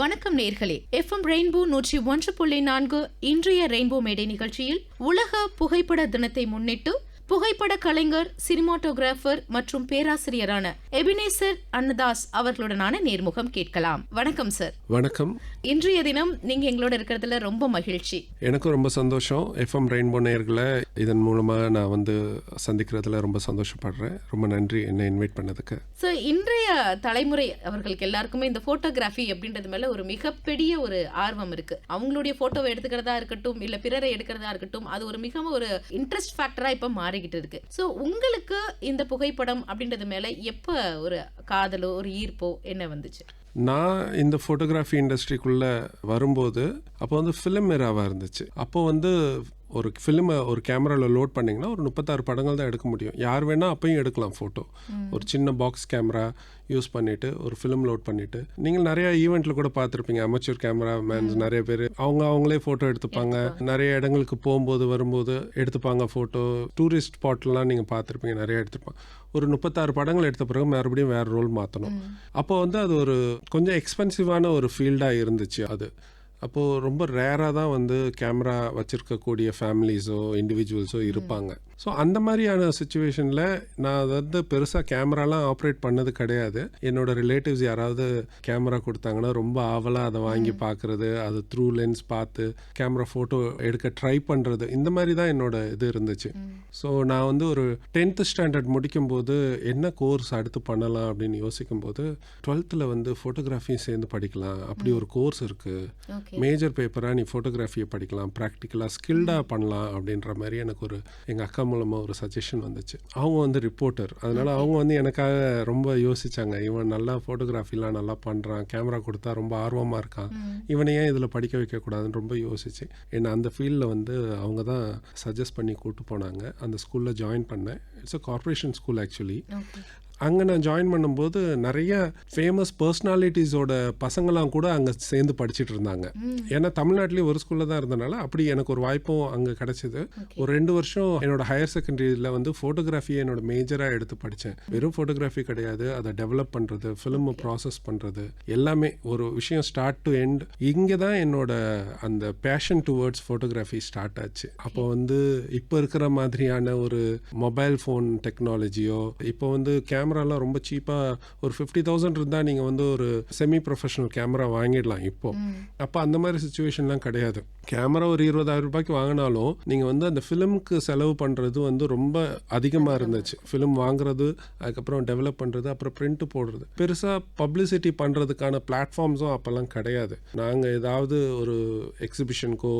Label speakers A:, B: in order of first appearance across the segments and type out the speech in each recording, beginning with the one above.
A: வணக்கம் நேர்களே. FM rainbow 101.4 இன்றைய ரெயின்போ மேடை நிகழ்ச்சியில் உலக புகைப்பட தினத்தை முன்னிட்டு புகைப்பட கலைஞர், சினிமாட்டோகிராஃபர் மற்றும் பேராசிரியரான எபினேசர் அன்னதாஸ் அவர்களுடனான நேர்முகம் கேட்கலாம். வணக்கம் சார்.
B: வணக்கம்.
A: இன்றைய தினம் நீங்க எங்களோட இருக்கிறதுல ரொம்ப மகிழ்ச்சி.
B: எனக்கும் ரொம்ப சந்தோஷம். FM ரெயின்போ நேயர்களை இதன் மூலமா நான் சந்திக்கிறதுல ரொம்ப சந்தோஷப்படுறேன். ரொம்ப நன்றி என்னை இன்வைட் பண்ணதுக்கு.
A: ஸோ இன்றைய தலைமுறை அவர்களுக்கு எல்லாருக்குமே இந்த போட்டோகிராஃபி அப்படின்றது மேல ஒரு மிகப்பெரிய ஒரு ஆர்வம் இருக்கு. அவங்களுடைய போட்டோவை எடுத்துக்கிறதா இருக்கட்டும், இல்ல பிறரை எடுக்கிறதா இருக்கட்டும், அது ஒரு மிகவும் ஒரு இன்ட்ரெஸ்ட் ஃபேக்டரா இப்ப மாறிக்கிட்டு இருக்கு. ஸோ உங்களுக்கு இந்த புகைப்படம் அப்படின்றது மேல எப்ப ஒரு காதலோ ஒரு ஈர்ப்போ என்ன வந்துச்சு?
B: நான் இந்த ஃபோட்டோகிராஃபி இண்டஸ்ட்ரிக்குள்ளே வரும்போது அப்போ ஃபிலிம் எராவாக இருந்துச்சு. அப்போ ஒரு ஃபிலிமை ஒரு கேமராவில் லோட் பண்ணிங்கன்னா ஒரு 36 படங்கள் தான் எடுக்க முடியும். யார் வேணால் அப்பையும் எடுக்கலாம் ஃபோட்டோ. ஒரு சின்ன பாக்ஸ் கேமரா யூஸ் பண்ணிவிட்டு ஒரு ஃபிலிம் லோட் பண்ணிவிட்டு, நீங்கள் நிறைய ஈவெண்ட்டில் கூட பார்த்துருப்பீங்க, அமெச்சூர் கேமரா மேன்ஸ் நிறைய பேர் அவங்களே ஃபோட்டோ எடுத்துப்பாங்க. நிறைய இடங்களுக்கு போகும்போது வரும்போது எடுத்துப்பாங்க ஃபோட்டோ. டூரிஸ்ட் ஸ்பாட்லாம் நீங்கள் பார்த்துருப்பீங்க, நிறைய எடுத்துருப்பாங்க. ஒரு 36 படங்கள் எடுத்த பிறகு மறுபடியும் வேறு ரோல் மாற்றணும். அப்போ அது ஒரு கொஞ்சம் எக்ஸ்பென்சிவான ஒரு ஃபீல்டாக இருந்துச்சு. அப்போது ரொம்ப ரேராக தான் கேமரா வச்சுருக்கக்கூடிய ஃபேமிலிஸோ இண்டிவிஜுவல்ஸோ இருப்பாங்க. ஸோ அந்த மாதிரியான சுச்சுவேஷனில் நான் பெருசாக கேமராலாம் ஆப்ரேட் பண்ணது கிடையாது. என்னோடய ரிலேட்டிவ்ஸ் யாராவது கேமரா கொடுத்தாங்கன்னா ரொம்ப ஆவலாக அதை வாங்கி பார்க்குறது, அது த்ரூ லென்ஸ் பார்த்து கேமரா ஃபோட்டோ எடுக்க ட்ரை பண்ணுறது, இந்த மாதிரி தான் என்னோட இது இருந்துச்சு. ஸோ நான் ஒரு 10th ஸ்டாண்டர்ட் முடிக்கும்போது என்ன கோர்ஸ் அடுத்து பண்ணலாம் அப்படின்னு யோசிக்கும்போது 12th ஃபோட்டோகிராஃபியும் சேர்ந்து படிக்கலாம், அப்படி ஒரு கோர்ஸ் இருக்குது, மேஜர் பேப்பராக நீ ஃபோட்டோகிராஃபியை படிக்கலாம், ப்ராக்டிக்கலாக ஸ்கில்டாக பண்ணலாம் அப்படின்ற மாதிரி எனக்கு எங்கள் அக்கா மூலமாக ஒரு சஜஷன் வந்துச்சு. அவங்க ரிப்போர்ட்டர், அதனால் அவங்க எனக்காக ரொம்ப யோசித்தாங்க. இவன் நல்லா ஃபோட்டோகிராஃபிலாம் நல்லா பண்ணுறான், கேமரா கொடுத்தா ரொம்ப ஆர்வமாக இருக்கான், இவனை ஏன் இதில் படிக்க வைக்கக்கூடாதுன்னு ரொம்ப யோசிச்சு என்னை அந்த ஃபீல்டில் அவங்க தான் சஜஸ்ட் பண்ணி கூப்பிட்டு போனாங்க. அந்த ஸ்கூலில் ஜாயின் பண்ணேன். It's a corporation school actually. அங்கே நான் ஜாயின் பண்ணும்போது நிறைய ஃபேமஸ் பர்சனாலிட்டிஸோட பசங்களாம் கூட அங்கே சேர்ந்து படிச்சுட்டு இருந்தாங்க. ஏன்னா தமிழ்நாட்டிலேயே ஒரு ஸ்கூலில் தான் இருந்தனால அப்படி எனக்கு ஒரு வாய்ப்பும் அங்கே கிடச்சிது. ஒரு 2 வருஷம் என்னோட ஹையர் செகண்டரியில் ஃபோட்டோகிராஃபியை என்னோட மேஜராக எடுத்து படித்தேன். வெறும் ஃபோட்டோகிராஃபி கிடையாது, அதை டெவலப் பண்ணுறது, ஃபிலிமை ப்ராசஸ் பண்ணுறது, எல்லாமே ஒரு விஷயம் ஸ்டார்ட் டு எண்ட். இங்கே தான் என்னோட அந்த பேஷன் டுவர்ட்ஸ் ஃபோட்டோகிராஃபி ஸ்டார்ட் ஆச்சு. அப்போ இப்போ இருக்கிற மாதிரியான ஒரு மொபைல் ஃபோன் டெக்னாலஜியோ, இப்போ கேமராலாம் ரொம்ப சீப்பாக ஒரு 50,000 இருந்தால் நீங்கள் ஒரு செமி ப்ரொஃபஷனல் கேமரா வாங்கிடலாம் இப்போ. அப்போ அந்த மாதிரி சுச்சுவேஷன்லாம் கிடையாது. கேமரா ஒரு 20,000 ரூபாய்க்கு வாங்கினாலும் நீங்கள் அந்த ஃபிலிமுக்கு செலவு பண்ணுறது ரொம்ப அதிகமாக இருந்துச்சு. ஃபிலிம் வாங்குறது, அதுக்கப்புறம் டெவலப் பண்ணுறது, அப்புறம் பிரிண்ட் போடுறது, பெருசாக பப்ளிசிட்டி பண்ணுறதுக்கான பிளாட்ஃபார்ம்ஸும் அப்போல்லாம் கிடையாது. நாங்கள் ஏதாவது ஒரு எக்ஸிபிஷனுக்கோ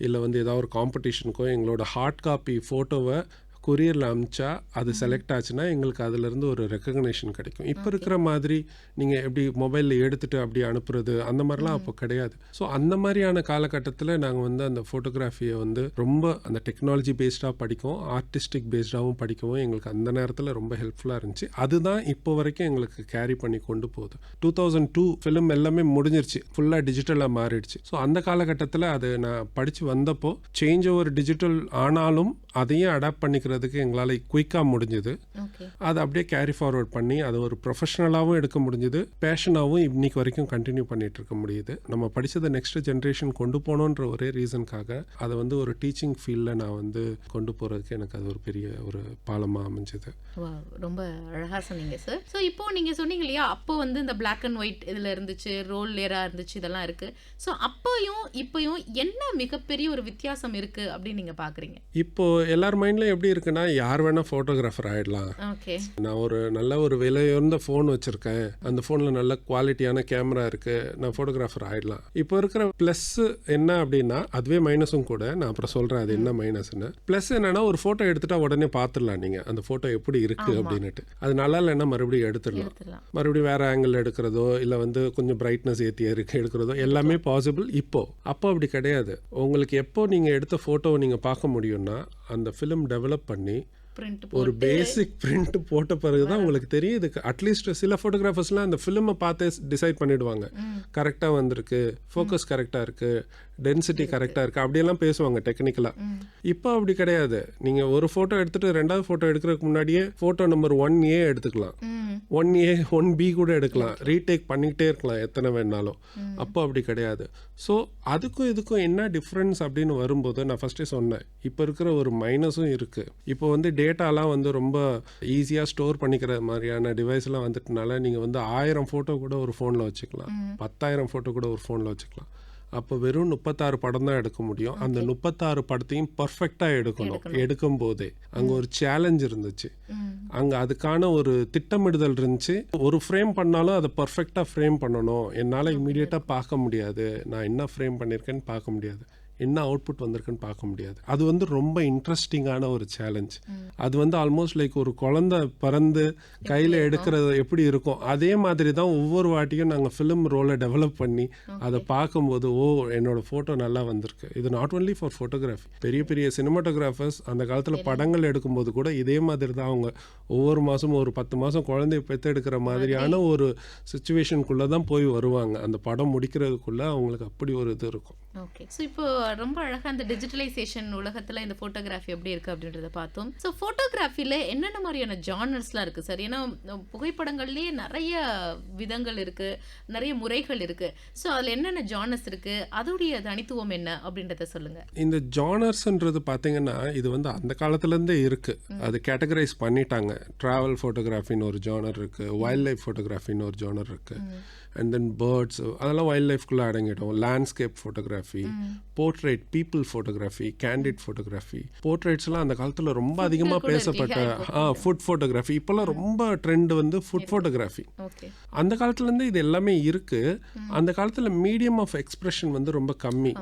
B: இல்லை ஏதாவது ஒரு காம்படிஷனுக்கோ எங்களோட ஹார்ட் காப்பி ஃபோட்டோவை கொரியரில் அனுப்பிச்சா அது செலக்ட் ஆச்சுன்னா எங்களுக்கு அதிலேருந்து ஒரு ரெக்கக்னேஷன் கிடைக்கும். இப்போ இருக்கிற மாதிரி நீங்கள் எப்படி மொபைலில் எடுத்துகிட்டு அப்படி அனுப்புறது அந்த மாதிரிலாம் அப்போ கிடையாது. ஸோ அந்த மாதிரியான காலகட்டத்தில் நாங்கள் அந்த ஃபோட்டோகிராஃபியை ரொம்ப அந்த டெக்னாலஜி பேஸ்டாக படிக்கவும் ஆர்டிஸ்டிக் பேஸ்டாகவும் படிக்கவும் எங்களுக்கு அந்த நேரத்தில் ரொம்ப ஹெல்ப்ஃபுல்லாக இருந்துச்சு. அதுதான் இப்போ வரைக்கும் எங்களுக்கு கேரி பண்ணி கொண்டு போகுது. 2002 ஃபிலிம் எல்லாமே முடிஞ்சிருச்சு, ஃபுல்லாக டிஜிட்டலாக மாறிடுச்சு. ஸோ அந்த காலகட்டத்தில் அது நான் படித்து வந்தப்போ சேஞ்ச் ஓவர் டிஜிட்டல் ஆனாலும் அதையும் அடாப்ட் பண்ணிக்கிறதுக்கு எங்களால் குயிக்காக முடிஞ்சுது. அதை அப்படியே கேரி ஃபார்வர்ட் பண்ணி அதை ஒரு ப்ரொஃபஷனலாகவும் எடுக்க முடிஞ்சுது, பேஷனாகவும் இன்னைக்கு வரைக்கும் கண்டினியூ பண்ணிட்டு இருக்க முடியுது. நம்ம படித்ததை நெக்ஸ்ட் ஜென்ரேஷன் கொண்டு போகணுன்ற ஒரே ரீசனுக்காக அதை ஒரு டீச்சிங் ஃபீல்டில் நான் கொண்டு போகிறதுக்கு எனக்கு அது ஒரு பெரிய ஒரு பாலமாக அமைஞ்சது.
A: ரொம்ப அழகாக சொன்னீங்க சார். ஸோ இப்போ நீங்கள் சொன்னீங்க இல்லையா, அப்போ இந்த பிளாக் அண்ட் ஒயிட் இதில் இருந்துச்சு, ரோல் லேயராக இருந்துச்சு, இதெல்லாம் இருக்குது. ஸோ அப்போயும் இப்போயும் என்ன மிகப்பெரிய ஒரு வித்தியாசம் இருக்குது அப்படின்னு நீங்கள் பார்க்குறீங்க?
B: இப்போ எல்லார் மைண்ட்லையும் எப்படி இருக்குன்னா, யார் வேணால் ஃபோட்டோகிராஃபர் ஆகிடலாம். நான் ஒரு நல்ல ஒரு விலையுயர்ந்த ஃபோன் வச்சுருக்கேன், அந்த ஃபோனில் நல்ல குவாலிட்டியான கேமரா இருக்குது, நான் ஃபோட்டோகிராஃபர் ஆகிடலாம். இப்போ இருக்கிற ப்ளஸ் என்ன அப்படின்னா, அதுவே மைனஸும் கூட. நான் அப்புறம் சொல்கிறேன் அது என்ன மைனஸ்ன்னு. ப்ளஸ் என்னன்னா, ஒரு ஃபோட்டோ எடுத்துட்டா உடனே பார்த்துடலாம் நீங்கள் அந்த ஃபோட்டோ எப்படி இருக்குது அப்படின்னுட்டு. அது நல்லா இல்லைன்னா மறுபடியும் எடுத்துடலாம். மறுபடியும் வேறு ஆங்கிள் எடுக்கிறதோ இல்லை கொஞ்சம் பிரைட்னஸ் ஏற்றி எடுக்கிறதோ எல்லாமே பாசிபிள் இப்போ. அப்போ அப்படி கிடையாது. உங்களுக்கு எப்போ நீங்கள் எடுத்த ஃபோட்டோவை நீங்கள் பார்க்க முடியும்னா, அந்த ஃபிலிம் டெவலப் பண்ணி ஒரு பேசிக் பிரிண்ட் போட்ட பிறகுதான் உங்களுக்கு தெரியுது. அட்லீஸ்ட் சில ஃபோட்டோகிராஃபர்ஸ்லாம் அந்த ஃபிலிமை பார்த்தே டிசைட் பண்ணிடுவாங்க, கரெக்டாக வந்திருக்கு, ஃபோக்கஸ் கரெக்டாக இருக்குது, டென்சிட்டி கரெக்டாக இருக்குது, அப்படியெல்லாம் பேசுவாங்க டெக்னிக்கலாக. இப்போ அப்படி கிடையாது. நீங்கள் ஒரு ஃபோட்டோ எடுத்துகிட்டு 2வது ஃபோட்டோ எடுக்கிறதுக்கு முன்னாடியே ஃபோட்டோ நம்பர் 1A எடுத்துக்கலாம். 1A 1B கூட எடுக்கலாம், ரீடேக் பண்ணிக்கிட்டே இருக்கலாம் எத்தனை வேணாலும். அப்போ அப்படி கிடையாது. ஸோ அதுக்கும் இதுக்கும் என்ன டிஃப்ரென்ஸ் அப்படின்னு வரும்போது நான் ஃபஸ்ட்டே சொன்னேன், இப்போ இருக்கிற ஒரு மைனஸும் இருக்குது. இப்போ வந்து டேட்டாலாம் வந்து ரொம்ப ஈஸியாக ஸ்டோர் பண்ணிக்கிற மாதிரியான டிவைஸ்லாம் வந்துட்டனால நீங்கள் வந்து 1000 ஃபோட்டோ கூட ஒரு ஃபோனில் வச்சுக்கலாம், 10,000 ஃபோட்டோ கூட ஒரு ஃபோனில் வச்சுக்கலாம். அப்போ வெறும் 36 படம் தான் எடுக்க முடியும். அந்த 36 படத்தையும் பர்ஃபெக்டாக எடுக்கும் போதே அங்கே ஒரு சேலஞ்ச் இருந்துச்சு. அங்கே அதுக்கான ஒரு திட்டமிடுதல் இருந்துச்சு. ஒரு ஃப்ரேம் பண்ணாலும் அதை பர்ஃபெக்டாக ஃப்ரேம் பண்ணணும். என்னால் இமீடியட்டாக பார்க்க முடியாது, நான் என்ன ஃப்ரேம் பண்ணியிருக்கேன்னு பார்க்க முடியாது, என்ன அவுட்புட் வந்திருக்குன்னு பார்க்க முடியாது. அது வந்து ரொம்ப இன்ட்ரெஸ்டிங்கான ஒரு சேலஞ்ச். அது வந்து ஆல்மோஸ்ட் லைக் ஒரு குழந்தை பிறந்து கையில் எடுக்கிறது எப்படி இருக்கும் அதே மாதிரி தான் ஒவ்வொரு வாட்டியும் நாங்கள் ஃபிலிம் ரோலை டெவலப் பண்ணி அதை பார்க்கும்போது என்னோட ஃபோட்டோ நல்லா வந்திருக்கு. இது நாட் ஒன்லி ஃபார் ஃபோட்டோகிராஃபி, பெரிய பெரிய சினிமாட்டோகிராஃபர்ஸ் அந்த காலத்தில் படங்கள் எடுக்கும்போது கூட இதே மாதிரி தான் அவங்க ஒவ்வொரு மாதமும் ஒரு 10 மாதம் குழந்தைய பெற்றெடுக்கிற மாதிரியான ஒரு சுச்சுவேஷனுக்குள்ளே தான் போய் வருவாங்க. அந்த படம் முடிக்கிறதுக்குள்ளே அவங்களுக்கு அப்படி ஒரு இது இருக்கும்.
A: ஓகே, ஸோ இப்போ ரொம்ப அழகாக அந்த டிஜிட்டலைசேஷன் உலகத்தில் இந்த ஃபோட்டோகிராஃபி எப்படி இருக்குது அப்படின்றத பார்த்தோம். ஸோ ஃபோட்டோகிராஃபியில் என்னென்ன மாதிரியான ஜானர்ஸ்லாம் இருக்குது சார்? ஏன்னா புகைப்படங்கள்லேயே நிறைய விதங்கள் இருக்குது, நிறைய முறைகள் இருக்குது. ஸோ அதில் என்னென்ன ஜானர்ஸ் இருக்குது, அதோடைய தனித்துவம் என்ன அப்படின்றத சொல்லுங்கள்.
B: இந்த ஜானர்ஸ்ன்றது பார்த்தீங்கன்னா இது வந்து அந்த காலத்துலேருந்தே இருக்குது. அது கேட்டகரைஸ் பண்ணிட்டாங்க. ட்ராவல் ஃபோட்டோகிராஃபின்னு ஒரு ஜானர் இருக்குது, வைல்ட் லைஃப் ஃபோட்டோகிராஃபின்னு ஒரு ஜானர் இருக்குது, அண்ட் தென் பேர்ட்ஸ், அதெல்லாம் வைல்ட் லைஃப்குள்ளே அடங்கிடும். Landscape photography, portrait, people photography, candid photography. போர்ட்ரேட்ஸ்லாம் அந்த காலத்தில் ரொம்ப அதிகமாக பேசப்பட்ட ஃபுட் ஃபோட்டோகிராஃபி. இப்போல்லாம் ரொம்ப ட்ரெண்ட் வந்து ஃபுட் ஃபோட்டோகிராஃபி. அந்த காலத்துலேருந்து இது எல்லாமே இருக்குது. அந்த காலத்தில் மீடியம் ஆஃப் எக்ஸ்பிரஷன் வந்து ரொம்ப கம்மி.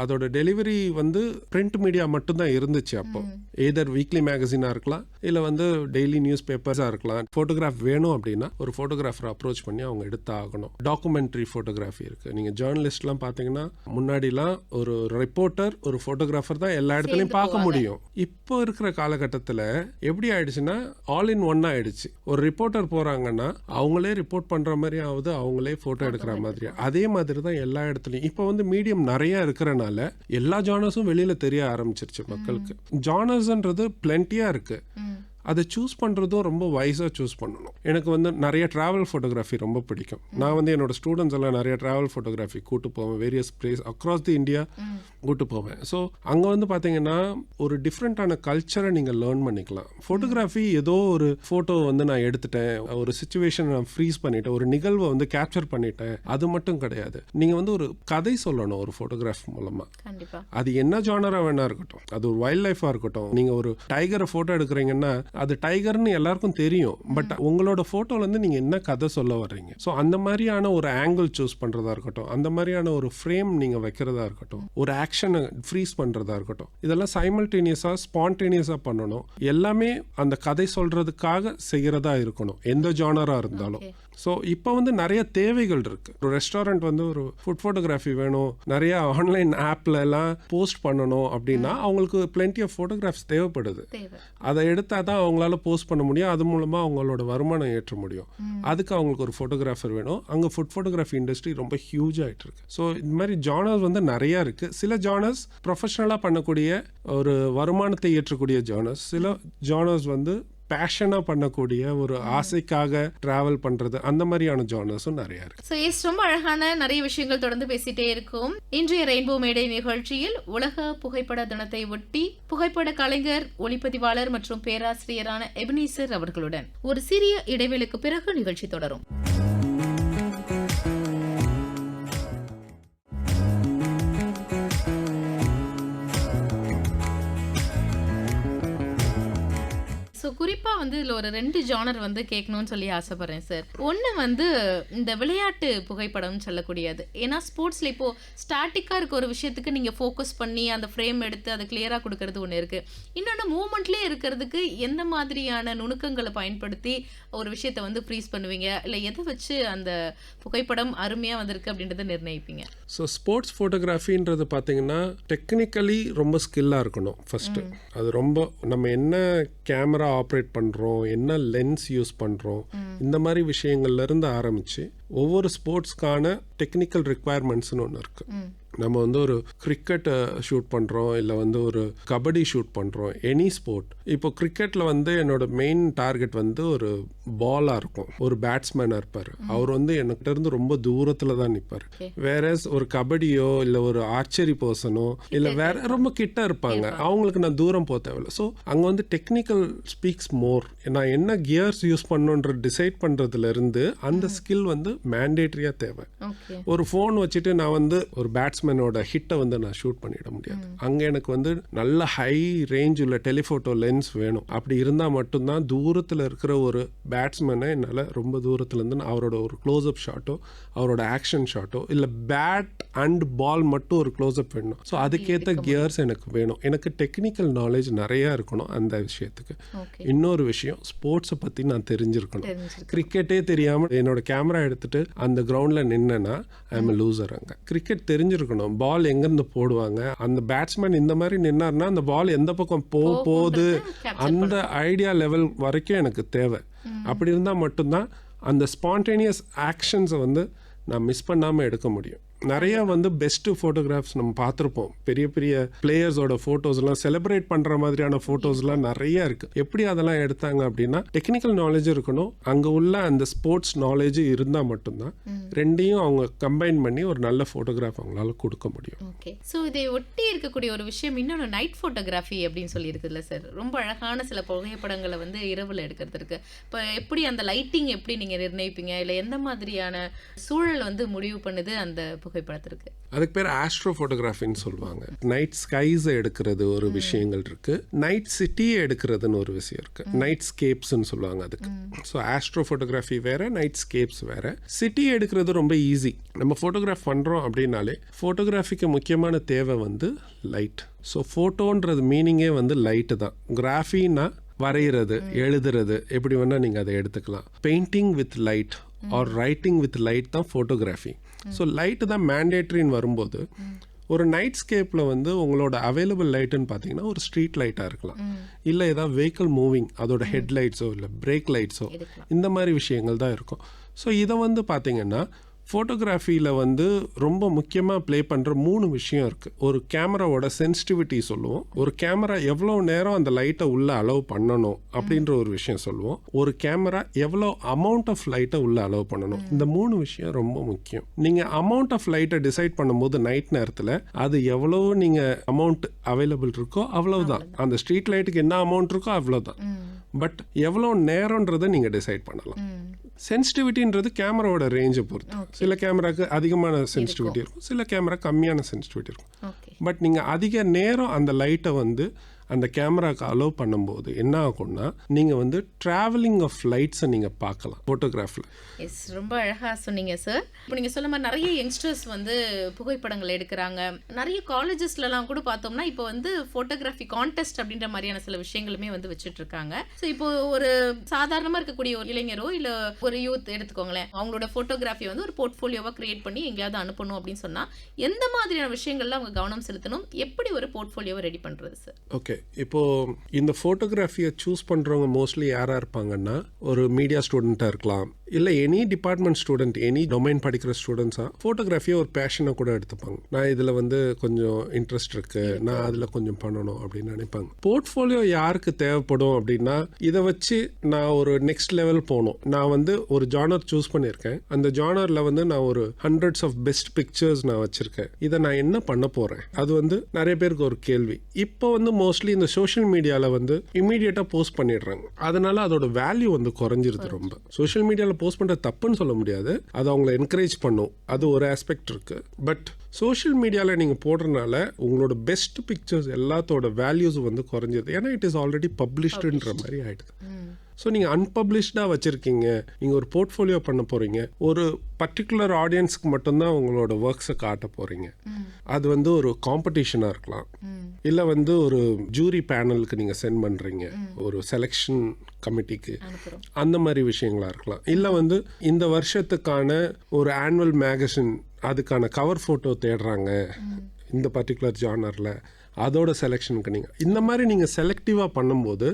B: அதோட டெலிவரி வந்து பிரிண்ட் மீடியா மட்டும்தான் இருந்துச்சு. அப்போ எதர் வீக்லி மேகசினாக இருக்கலாம், இல்லை வந்து டெய்லி நியூஸ் பேப்பர்ஸாக இருக்கலாம். ஃபோட்டோகிராஃப் வேணும் அப்படின்னா ஒரு ஃபோட்டோகிராஃபரை அப்ரோச் பண்ணி அவங்க எடுத்தாகணும். டாக்குமெண்ட்ரி ஃபோட்டோகிராஃபி இருக்குது. நீங்கள் ஜேர்னலிஸ்ட்லாம் பார்த்தீங்கன்னா முன்னாடிலாம் ஒரு ரிப்போர்ட்டர் ஒரு ஃபோட்டோகிராஃபர் தான் எல்லா இடத்துலையும் பார்க்க முடியும். இப்போ இருக்கிற காலகட்டத்தில் எப்படி ஆயிடுச்சுன்னா ஆல் இன் ஒன் ஆயிடுச்சு. ஒரு ரிப்போர்ட்டர் போகிறாங்கன்னா அவங்களே ரிப்போர்ட் பண்ணுற மாதிரி ஆகுது, அவங்களே ஃபோட்டோ எடுக்கிற மாதிரி. அதே மாதிரி தான் எல்லா இடத்துலையும் இப்போ வந்து மீடியம் நிறைய இருக்கிறனால எல்லா ஜானர்ஸும் வெளியில் தெரிய ஆரம்பிச்சிருச்சு மக்களுக்கு. ஜானர்ஸ்ன்றது பிளென்ட்டியாக இருக்குது. அதை சூஸ் பண்ணுறதும் ரொம்ப வைஸாக சூஸ் பண்ணணும். எனக்கு வந்து நிறைய ட்ராவல் ஃபோட்டோகிராஃபி ரொம்ப பிடிக்கும். நான் வந்து என்னோட ஸ்டூடெண்ட்ஸ் எல்லாம் நிறைய ட்ராவல் ஃபோட்டோகிராஃபி கூட்டு போவேன், various place across the India கூட்டு போவேன். ஸோ அங்கே வந்து பார்த்தீங்கன்னா ஒரு டிஃப்ரெண்ட்டான கல்ச்சரை நீங்கள் லேர்ன் பண்ணிக்கலாம். ஃபோட்டோகிராஃபி ஏதோ ஒரு ஃபோட்டோ வந்து நான் எடுத்துட்டேன், ஒரு சுச்சுவேஷனை நான் ஃப்ரீஸ் பண்ணிட்டேன், ஒரு நிகழ்வை வந்து கேப்சர் பண்ணிட்டேன், அது மட்டும் கிடையாது. நீங்கள் வந்து ஒரு கதை சொல்லணும் ஒரு ஃபோட்டோகிராஃப் மூலமாக. அது என்ன ஜானராக வேணா இருக்கட்டும், அது ஒரு வைல்ட் லைஃபாக இருக்கட்டும். நீங்கள் ஒரு டைகரை ஃபோட்டோ எடுக்கிறீங்கன்னா அது டைகர்னு எல்லாருக்கும் தெரியும், பட் உங்களோட ஃபோட்டோலேருந்து நீங்கள் என்ன கதை சொல்ல வர்றீங்க. ஸோ அந்த மாதிரியான ஒரு ஆங்கிள் சூஸ் பண்ணுறதா இருக்கட்டும், அந்த மாதிரியான ஒரு ஃப்ரேம் நீங்கள் வைக்கிறதா இருக்கட்டும், ஒரு ஆக்ஷனை ஃப்ரீஸ் பண்ணுறதா இருக்கட்டும், இதெல்லாம் சைமல்டேனியஸாக ஸ்பான்டேனியஸாக பண்ணணும். எல்லாமே அந்த கதை சொல்கிறதுக்காக செய்கிறதா இருக்கணும், எந்த ஜானராக இருந்தாலும். ஸோ இப்போ வந்து நிறைய தேவைகள் இருக்குது. ஒரு ரெஸ்டாரண்ட் வந்து ஒரு ஃபுட் ஃபோட்டோகிராஃபி வேணும், நிறைய ஆன்லைன் ஆப்லலாம் போஸ்ட் பண்ணணும் அப்படின்னா அவங்களுக்கு பிளென்டி ஆஃப் ஃபோட்டோகிராஃப்ஸ் தேவைப்படுது. அதை எடுத்தால் தான் அவங்களால போஸ்ட் பண்ண முடியும், அது மூலமாக அவங்களோட வருமானம் ஏற்ற முடியும். அதுக்கு அவங்களுக்கு ஒரு ஃபோட்டோகிராஃபர் வேணும். அங்கே ஃபுட் ஃபோட்டோகிராஃபி இண்டஸ்ட்ரி ரொம்ப ஹியூஜ் ஆகிட்டு இருக்கு. ஸோ இந்த மாதிரி ஜானர்ஸ் வந்து நிறையா இருக்குது. சில ஜானர்ஸ் ப்ரொஃபஷனலாக பண்ணக்கூடிய ஒரு வருமானத்தை ஏற்றக்கூடிய ஜானர்ஸ், சில ஜானர்ஸ் வந்து பேஷனாக பண்ணக்கூடிய ஒரு ஆசைக்காக டிராவல் பண்ணுறது, அந்த மாதிரியான ஜானர்ஸும் நிறையா இருக்குது.
A: ஸோ ரொம்ப அழகான நிறைய விஷயங்கள் தொடர்ந்து பேசிட்டே இருக்கும். இன்றைய ரெயின்போ மேடை நிகழ்ச்சியில் உலக புகைப்பட தினத்தை ஒட்டி புகைப்பட கலைஞர், ஒளிப்பதிவாளர் மற்றும் பேராசிரியரான எபினேசர் அவர்களுடன் ஒரு சிறிய இடைவேளைக்கு பிறகு நிகழ்ச்சி தொடரும். ஸோ குறிப்பாக வந்து இதில் ஒரு 2 ஜானர் வந்து கேட்கணும்னு சொல்லி ஆசைப்பட்றேன் சார். ஒன்று வந்து இந்த விளையாட்டு புகைப்படம்னு சொல்லக்கூடியது. ஏன்னா ஸ்போர்ட்ஸில் இப்போது ஸ்டாட்டிக்காக இருக்க ஒரு விஷயத்துக்கு நீங்கள் ஃபோக்கஸ் பண்ணி அந்த ஃப்ரேம் எடுத்து அதை கிளியராக கொடுக்கறது ஒன்று இருக்குது. இன்னொன்று மூமெண்ட்லேயே இருக்கிறதுக்கு எந்த மாதிரியான நுணுக்கங்களை பயன்படுத்தி ஒரு விஷயத்தை வந்து ஃப்ரீஸ் பண்ணுவீங்க, இல்லை எதை வச்சு அந்த புகைப்படம் அருமையாக வந்திருக்கு அப்படின்றத நிர்ணயிப்பீங்க?
B: ஸோ ஸ்போர்ட்ஸ் ஃபோட்டோகிராஃபின்றது பார்த்தீங்கன்னா டெக்னிக்கலி ரொம்ப ஸ்கில்லாக இருக்கணும் ஃபஸ்ட்டு. அது ரொம்ப நம்ம என்ன கேமரா ஆப்ரேட் பண்ணுறோம், என்ன லென்ஸ் யூஸ் பண்ணுறோம், இந்த மாதிரி விஷயங்கள்லேருந்து ஆரம்பித்து ஒவ்வொரு ஸ்போர்ட்ஸ்க்கான டெக்னிக்கல் ரிக்குவயர்மெண்ட்ஸ்னு ஒன்று இருக்குது. நம்ம வந்து ஒரு கிரிக்கெட் ஷூட் பண்ணுறோம், இல்லை வந்து ஒரு கபடி ஷூட் பண்ணுறோம், எனி ஸ்போர்ட். இப்போ கிரிக்கெட்டில் வந்து என்னோட மெயின் டார்கெட் வந்து ஒரு பாலாக இருக்கும், ஒரு பேட்ஸ்மேனாக இருப்பார். அவர் வந்து என்கிட்ட இருந்து ரொம்ப தூரத்தில் தான் நிற்பார். வேற ஒரு கபடியோ இல்லை ஒரு ஆர்ச்சரி பர்சனோ இல்லை வேற ரொம்ப கிட்ட இருப்பாங்க, அவங்களுக்கு நான் தூரம் போக தேவையில்லை. ஸோ அங்கே வந்து டெக்னிக்கல் ஸ்பீக்ஸ் மோர். நான் என்ன கியர்ஸ் யூஸ் பண்ணுன்ற டிசைட் பண்ணுறதுலேருந்து அந்த ஸ்கில் வந்து மேண்டேட்ரியாக தேவை. ஒரு ஃபோன் வச்சுட்டு நான் வந்து ஒரு பேட்ஸ்மேனோட ஹிட்டை வந்து நான் ஷூட் பண்ணிட முடியாது. அங்கே எனக்கு வந்து நல்ல ஹை ரேஞ்ச் உள்ள டெலிஃபோட்டோ லென்ஸ் வேணும். அப்படி இருந்தால் மட்டும்தான் தூரத்தில் இருக்கிற ஒரு பேட்ஸ்மேனை என்னால் ரொம்ப தூரத்துலேருந்து அவரோட ஒரு க்ளோஸ்அப் ஷாட்டோ அவரோட ஆக்ஷன் ஷாட்டோ இல்லை பேட் அண்ட் பால் மட்டும் ஒரு க்ளோஸ்அப் வேணும். ஸோ அதுக்கேற்ற கியர்ஸ் எனக்கு வேணும். எனக்கு டெக்னிக்கல் நாலேஜ் நிறையா இருக்கணும் அந்த விஷயத்துக்கு. இன்னொரு விஷயம், ஸ்போர்ட்ஸை பற்றி நான் தெரிஞ்சிருக்கணும். கிரிக்கெட்டே தெரியாமல் என்னோட கேமரா எடுத்துட்டு அந்த கிரவுண்டில் நின்னேன்னா ஐ எம் லூசர். அங்கே கிரிக்கெட் தெரிஞ்சிருக்கணும், பால் எங்கேருந்து போடுவாங்க, அந்த பேட்ஸ்மேன் இந்த மாதிரி நின்னார்னா அந்த பால் எந்த பக்கம் போகுது, அந்த ஐடியா லெவல் வரைக்கும் எனக்கு தேவை. அப்படி இருந்தால் மட்டும்தான் அந்த ஸ்பான்டேனியஸ் ஆக்ஷன்ஸை வந்து நான் மிஸ் பண்ணாமல் எடுக்க முடியும். நிறைய வந்து பெஸ்ட்டு ஃபோட்டோகிராஃப்ஸ் நம்ம பார்த்துருப்போம். பெரிய பெரிய பிளேயர்ஸோட ஃபோட்டோஸ்லாம் செலிப்ரேட் பண்ணுற மாதிரியான ஃபோட்டோஸ்லாம் நிறைய இருக்குது. எப்படி அதெல்லாம் எடுத்தாங்க அப்படின்னா டெக்னிக்கல் நாலேஜ் இருக்கணும், அங்கே உள்ள அந்த ஸ்போர்ட்ஸ் நாலேஜ் இருந்தால் மட்டும்தான் ரெண்டையும் அவங்க கம்பைன் பண்ணி ஒரு நல்ல ஃபோட்டோகிராஃப் அவங்களால கொடுக்க முடியும்.
A: ஓகே, ஸோ இதை ஒட்டி இருக்கக்கூடிய ஒரு விஷயம் இன்னொன்று நைட் ஃபோட்டோகிராஃபி அப்படின்னு சொல்லி இருக்குல்ல சார். ரொம்ப அழகான சில புகைப்படங்களை வந்து இரவில் எடுக்கிறதுக்கு இப்போ எப்படி அந்த லைட்டிங் எப்படி நீங்கள் நிர்ணயிப்பீங்க, இல்லை எந்த மாதிரியான சூழல் வந்து முடிவு பண்ணுது அந்த புகைப்படத்திற்கு?
B: அதுக்கு பேர் ஆஸ்ட்ரோ ஃபோட்டோகிராஃபின்னு சொல்லுவாங்க. நைட் ஸ்கைஸை எடுக்கிறது ஒரு விஷயங்கள் இருக்கு, நைட் சிட்டியை எடுக்கிறதுன்னு ஒரு விஷயம் இருக்கு, நைட் ஸ்கேப்ஸ்ன்னு சொல்லுவாங்க அதுக்கு. ஸோ ஆஸ்ட்ரோ ஃபோட்டோகிராஃபி வேற, நைட் ஸ்கேப்ஸ் வேற. சிட்டி எடுக்கிறது ரொம்ப ஈஸி. நம்ம ஃபோட்டோகிராஃப் பண்ணுறோம் அப்படின்னாலே ஃபோட்டோகிராஃபிக்கு முக்கியமான தேவை வந்து லைட். ஸோ ஃபோட்டோன்றது மீனிங்கே வந்து லைட்டு தான். கிராஃபின்னா வரைகிறது, எழுதுறது, எப்படி வேணால் நீங்கள் அதை எடுத்துக்கலாம். Painting with light R writing with light தான் ஃபோட்டோகிராஃபி. ஸோ லைட்டு தான் மேண்டேட்ரின்னு வரும்போது ஒரு நைட் ஸ்கேப்பில் வந்து உங்களோட அவைலபிள் லைட்டுன்னு பார்த்தீங்கன்னா ஒரு ஸ்ட்ரீட் லைட்டாக இருக்கலாம், இல்லை ஏதாவது வெஹிக்கிள் மூவிங் அதோட ஹெட் லைட்ஸோ இல்லை பிரேக் லைட்ஸோ இந்த மாதிரி விஷயங்கள் தான் இருக்கும். ஸோ இதை வந்து பார்த்தீங்கன்னா ஃபோட்டோகிராஃபியில் வந்து ரொம்ப முக்கியமாக ப்ளே பண்ணுற 3 விஷயம் இருக்குது. ஒரு கேமராவோட சென்சிட்டிவிட்டி சொல்லுவோம், ஒரு கேமரா எவ்வளோ நேரம் அந்த லைட்டை உள்ளே அலோவ் பண்ணணும் அப்படின்ற ஒரு விஷயம் சொல்லுவோம், ஒரு கேமரா எவ்வளோ அமௌண்ட் ஆஃப் லைட்டை உள்ளே அலோவ் பண்ணணும். இந்த 3 விஷயம் ரொம்ப முக்கியம். நீங்கள் அமௌண்ட் ஆஃப் லைட்டை டிசைட் பண்ணும்போது நைட் நேரத்தில் அது எவ்வளோ நீங்கள் அமௌண்ட் அவைலபிள் இருக்கோ அவ்வளவுதான். அந்த ஸ்ட்ரீட் லைட்டுக்கு என்ன அமௌண்ட் இருக்கோ அவ்வளோதான். பட் எவ்வளோ நேரன்றதை நீங்கள் டிசைட் பண்ணலாம். சென்சிட்டிவிட்டின்றது கேமராவோட ரேஞ்சை பொறுத்து. சில கேமராக்கு அதிகமான சென்சிட்டிவிட்டி இருக்கும், சில கேமரா கம்மியான சென்சிட்டிவிட்டி இருக்கும். பட் நீங்கள் அதிக நேரம் அந்த லைட்டை வந்து அந்த கேமராக்கு அலோவ் பண்ணும்போது என்ன ஆகும்னா நீங்கள் வந்து ட்ராவலிங் ஆஃப் லைட்ஸை நீங்கள் பார்க்கலாம் ஃபோட்டோகிராஃபில்.
A: எஸ், ரொம்ப அழகாக சொன்னீங்க சார். இப்போ நீங்கள் சொல்ல மாதிரி நிறைய யங்ஸ்டர்ஸ் வந்து புகைப்படங்கள் எடுக்கிறாங்க. நிறைய காலேஜஸ்லலாம் கூட பார்த்தோம்னா இப்போ வந்து ஃபோட்டோகிராஃபி கான்டெஸ்ட் அப்படின்ற மாதிரியான சில விஷயங்களுமே வந்து வச்சுட்டு இருக்காங்க. ஸோ இப்போ ஒரு சாதாரணமாக இருக்கக்கூடிய ஒரு இளைஞரோ இல்லை ஒரு யூத் எடுத்துக்கோங்களேன், அவங்களோட ஃபோட்டோகிராஃபி வந்து ஒரு போர்ட்ஃபோலியோவாக கிரியேட் பண்ணி எங்கேயாவது அனுப்பணும் அப்படின்னு சொன்னால் எந்த மாதிரியான விஷயங்கள்ல அவங்க கவனம் செலுத்தணும், எப்படி ஒரு போர்ட்ஃபோலியோவை ரெடி பண்ணுறது சார்?
B: ஓகே, இப்போது இந்த ஃபோட்டோகிராஃபியை சூஸ் பண்ணுறவங்க மோஸ்ட்லி யாராக இருப்பாங்கன்னா ஒரு மீடியா ஸ்டூடெண்ட்டாக இருக்கலாம், இல்லை any department student, any domain படிக்கிற ஸ்டூடெண்ட்ஸாக ஃபோட்டோகிராஃபியை ஒரு பேஷனை கூட எடுத்துப்பாங்க. நான் இதில் வந்து கொஞ்சம் இன்ட்ரெஸ்ட் இருக்குது, நான் அதில் கொஞ்சம் பண்ணணும் அப்படின்னு நினைப்பாங்க. போர்ட்ஃபோலியோ யாருக்கு தேவைப்படும் அப்படின்னா இதை வச்சு நான் ஒரு நெக்ஸ்ட் லெவல் போகணும். நான் வந்து ஒரு ஜானர் சூஸ் பண்ணியிருக்கேன், அந்த ஜானரில் வந்து நான் ஒரு ஹண்ட்ரட்ஸ் ஆஃப் பெஸ்ட் பிக்சர்ஸ் நான் வச்சுருக்கேன், இதை நான் என்ன பண்ண போகிறேன்? அது வந்து நிறைய பேருக்கு ஒரு கேள்வி. இப்போ வந்து மோஸ்ட்லி இந்த சோஷியல் மீடியாவில் வந்து இமீடியட்டாக போஸ்ட் பண்ணிடுறாங்க, அதனால அதோட வேல்யூ வந்து குறைஞ்சிருது ரொம்ப. சோஷியல் மீடியாவில் போஸ்ட் பண்ணுற தப்புன்னு சொல்ல முடியாது, அது அவங்களை என்கரேஜ் பண்ணும், அது ஒரு ஆஸ்பெக்ட் இருக்கு. பட் சோஷியல் மீடியாவில் நீங்கள் போடுறதுனால உங்களோட பெஸ்ட் பிக்சர்ஸ் எல்லாத்தோட வேல்யூஸ் வந்து குறைஞ்சிருது. ஏன்னா இட் இஸ் ஆல்ரெடி பப்ளிஷ்டுன்ற மாதிரி ஆயிடுது. ஸோ நீங்கள் அன்பப்ளிஷ்டாக வச்சுருக்கீங்க, நீங்கள் ஒரு போர்ட்ஃபோலியோ பண்ண போகிறீங்க, ஒரு பர்டிகுலர் ஆடியன்ஸுக்கு மட்டும்தான் உங்களோட ஒர்க்ஸை காட்ட போகிறீங்க. அது வந்து ஒரு காம்படிஷனாக இருக்கலாம், இல்லை வந்து ஒரு ஜூரி பேனலுக்கு நீங்கள் சென்ட் பண்ணுறீங்க, ஒரு செலெக்ஷன் கமிட்டிக்கு, அந்த மாதிரி விஷயங்களாக இருக்கலாம். இல்லை வந்து இந்த வருஷத்துக்கான ஒரு ஆனுவல் மேகசின் அதுக்கான கவர் ஃபோட்டோ தேடுறாங்க இந்த பர்டிகுலர் ஜானரில், அதோட செலெக்ஷனுக்கு நீங்கள் இந்த மாதிரி நீங்கள் செலக்டிவாக பண்ணும்போது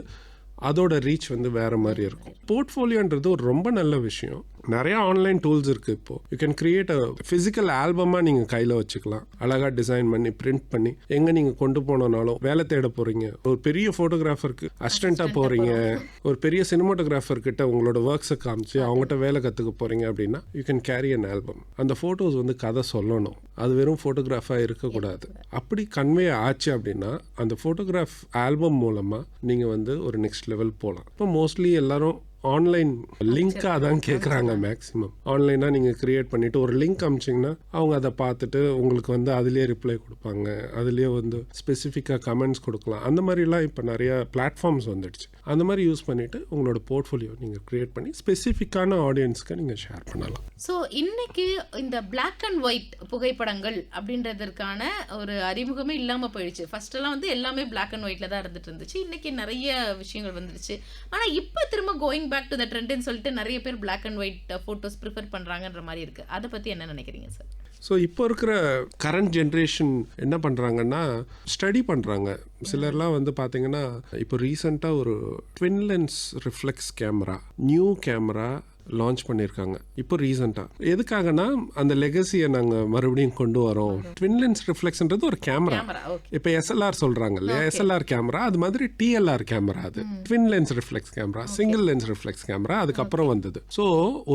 B: அதோட ரீச் வந்து வேறு மாதிரி இருக்கும். போர்ட்ஃபோலியோன்றது ஒரு ரொம்ப நல்ல விஷயம். நிறைய ஆன்லைன் டூல்ஸ் இருக்கு. இப்போ you can create a physical ஆல்பமா நீங்க கையில வச்சுக்கலாம். அழகா டிசைன் பண்ணி பிரிண்ட் பண்ணி எங்க நீங்க கொண்டு போனாலும், வேலை தேட போறீங்க, ஒரு பெரிய போட்டோகிராஃபருக்கு அசிஸ்டண்டா போறீங்க, ஒரு பெரிய சினிமாட்டோகிராஃபர் கிட்ட உங்களோட ஒர்க்ஸை காமிச்சு அவங்ககிட்ட வேலை கத்துக்க போறீங்க அப்படின்னா you can carry an album. அந்த போட்டோஸ் வந்து கதை சொல்லணும், அது வெறும் போட்டோகிராஃபா இருக்கக்கூடாது. அப்படி கன்வே ஆச்சு அப்படின்னா அந்த போட்டோகிராஃப் ஆல்பம் மூலமா நீங்க வந்து ஒரு நெக்ஸ்ட் லெவல் போகலாம். இப்போ மோஸ்ட்லி எல்லாரும் ஆன்லைன் லிங்காக தான் கேட்குறாங்க. மேக்ஸிமம் ஆன்லைனாக நீங்கள் க்ரியேட் பண்ணிவிட்டு ஒரு லிங்க் அமிச்சிங்கன்னா அவங்க அதை பார்த்துட்டு உங்களுக்கு வந்து அதுலேயே ரிப்ளை கொடுப்பாங்க, அதுலேயே வந்து ஸ்பெசிஃபிக்காக கமெண்ட்ஸ் கொடுக்கலாம். அந்த மாதிரிலாம் இப்போ நிறைய பிளாட்ஃபார்ம்ஸ் வந்துடுச்சு. அந்த மாதிரி யூஸ் பண்ணிவிட்டு உங்களோட போர்ட்ஃபோலியோ நீங்கள் க்ரியேட் பண்ணி ஸ்பெசிஃபிக்கான ஆடியன்ஸ்க்கு நீங்கள் ஷேர் பண்ணலாம்.
A: ஸோ இன்னைக்கு இந்த பிளாக் அண்ட் ஒயிட் புகைப்படங்கள் அப்படின்றதற்கான ஒரு அறிமுகமே இல்லாமல் போயிடுச்சு. ஃபர்ஸ்டெல்லாம் வந்து எல்லாமே பிளாக் அண்ட் ஒயிட்டில் தான் இருந்துச்சு. இன்னைக்கு நிறைய விஷயங்கள் வந்துடுச்சு. ஆனால் இப்போ திரும்ப கோயிங் பேக் டு த ட்ரெண்ட்னு சொல்லிட்டு நிறைய பேர் black and white photos prefer பண்ணுறாங்கன்ற மாதிரி இருக்கு. அதை பற்றி என்ன நினைக்கிறீங்க சார்?
B: ஸோ இப்போ இருக்கிற கரண்ட் ஜென்ரேஷன் என்ன பண்ணுறாங்கன்னா ஸ்டடி பண்ணுறாங்க. சிலர்லாம் வந்து பார்த்தீங்கன்னா இப்போ ரீசெண்டாக ஒரு twin lens reflex camera, new camera launch பண்ணியிருக்காங்க இப்போ ரீசெண்டாக. எதுக்காகனா அந்த லெகசியை நாங்கள் மறுபடியும் கொண்டு வரோம். ட்வின் லென்ஸ் ரிஃப்ளெக்ஸ்ன்றது ஒரு கேமரா. இப்போ எஸ்எல்ஆர் சொல்கிறாங்க இல்லையா, எஸ்எல்ஆர் கேமரா அது மாதிரி டிஎல்ஆர் கேமரா. அது twin lens reflex camera, single lens reflex camera அதுக்கப்புறம் வந்தது. ஸோ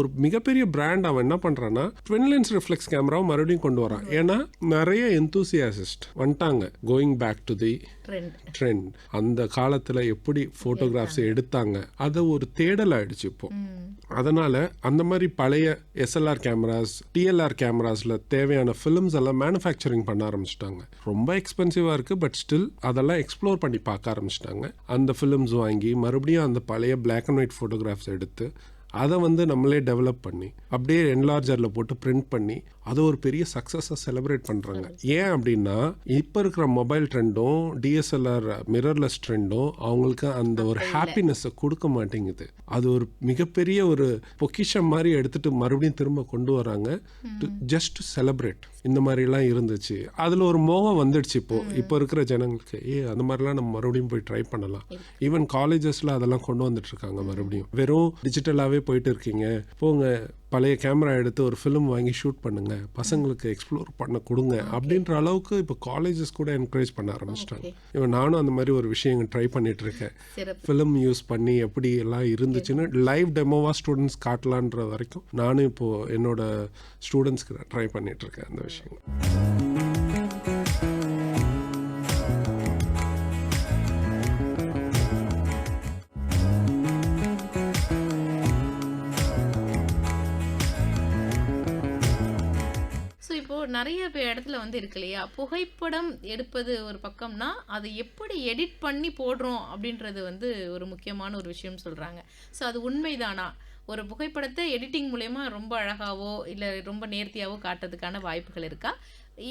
B: ஒரு மிகப்பெரிய பிராண்ட் அவன் என்ன பண்ணுறான்னா ட்வின் லென்ஸ் ரிஃப்ளெக்ஸ் கேமராவை மறுபடியும் கொண்டு வரான். ஏன்னா நிறைய எந்தூசியாசிஸ்ட் வந்துட்டாங்க going back to the trend. அந்த காலத்தில் எப்படி ஃபோட்டோகிராஃப்ஸ் எடுத்தாங்க அது ஒரு தேடல் ஆயிடுச்சு இப்போ. அதனால அந்த மாதிரி பழைய எஸ்எல்ஆர் கேமராஸ், டிஎல்ஆர் கேமராஸ்ல தேவையான ஃபிலிம்ஸ் எல்லாம் மேனுஃபேக்சரிங் பண்ண ஆரம்பிச்சிட்டாங்க. ரொம்ப எக்ஸ்பென்சிவா இருக்கு, பட் ஸ்டில் அதெல்லாம் எக்ஸ்ப்ளோர் பண்ணி பார்க்க ஆரம்பிச்சிட்டாங்க. அந்த ஃபிலிம்ஸ் வாங்கி மறுபடியும் அந்த பழைய பிளாக் அண்ட் ஒயிட் ஃபோட்டோகிராஃப்ஸ் எடுத்து அதை வந்து நம்மளே டெவலப் பண்ணி அப்படியே என்லார்ஜரில் போட்டு பிரிண்ட் பண்ணி அதை ஒரு பெரிய சக்ஸஸாக செலிப்ரேட் பண்ணுறாங்க. ஏன் அப்படின்னா இப்போ இருக்கிற மொபைல் ட்ரெண்டும் டிஎஸ்எல்ஆர் மிரர்லெஸ் ட்ரெண்டும் அவங்களுக்கு அந்த ஒரு ஹாப்பினஸை கொடுக்க மாட்டேங்குது. அது ஒரு மிகப்பெரிய ஒரு பொக்கிஷம் மாதிரி எடுத்துட்டு மறுபடியும் திரும்ப கொண்டு வராங்க ஜஸ்ட் டு செலிப்ரேட். இந்த மாதிரிலாம் இருந்துச்சு, அதில் ஒரு மோகம் வந்துடுச்சு இப்போ இருக்கிற ஜனங்களுக்கு. அந்த மாதிரிலாம் நம்ம மறுபடியும் போய் ட்ரை பண்ணலாம். ஈவன் காலேஜஸில் அதெல்லாம் கொண்டு வந்துட்டு இருக்காங்க. மறுபடியும் வெறும் டிஜிட்டலாகவே போயிட்டு இருக்கீங்க, போங்க பழைய கேமரா எடுத்து ஒரு ஃபிலிம் வாங்கி ஷூட் பண்ணுங்க, பசங்களுக்கு எக்ஸ்ப்ளோர் பண்ண கொடுங்க அப்படின்ற அளவுக்கு இப்போ காலேஜஸ் கூட என்கரேஜ் பண்ண ஆரம்பிச்சிட்டாங்க. இப்போ நானும் அந்த மாதிரி ஒரு விஷயம் ட்ரை பண்ணிட்டு இருக்கேன். ஃபிலிம் யூஸ் பண்ணி எப்படி எல்லாம் இருந்துச்சுன்னு லைவ் டெமோவா ஸ்டூடெண்ட்ஸ் காட்டலான்ற வரைக்கும் நானும் இப்போ என்னோட ஸ்டூடெண்ட்ஸ்க்கு ட்ரை பண்ணிட்டு இருக்கேன் அந்த விஷயம்.
A: நிறைய இடத்துல வந்து இருக்கு இல்லையா, புகைப்படம் எடுப்பது ஒரு பக்கம்னா அதை எப்படி எடிட் பண்ணி போடுறோம் அப்படின்றது வந்து ஒரு முக்கியமான ஒரு விஷயம் சொல்றாங்க. ஸோ அது உண்மைதானா? ஒரு புகைப்படத்தை எடிட்டிங் மூலயமா ரொம்ப அழகாவோ இல்லை ரொம்ப நேர்த்தியாவோ காட்டுறதுக்கான வாய்ப்புகள் இருக்கா?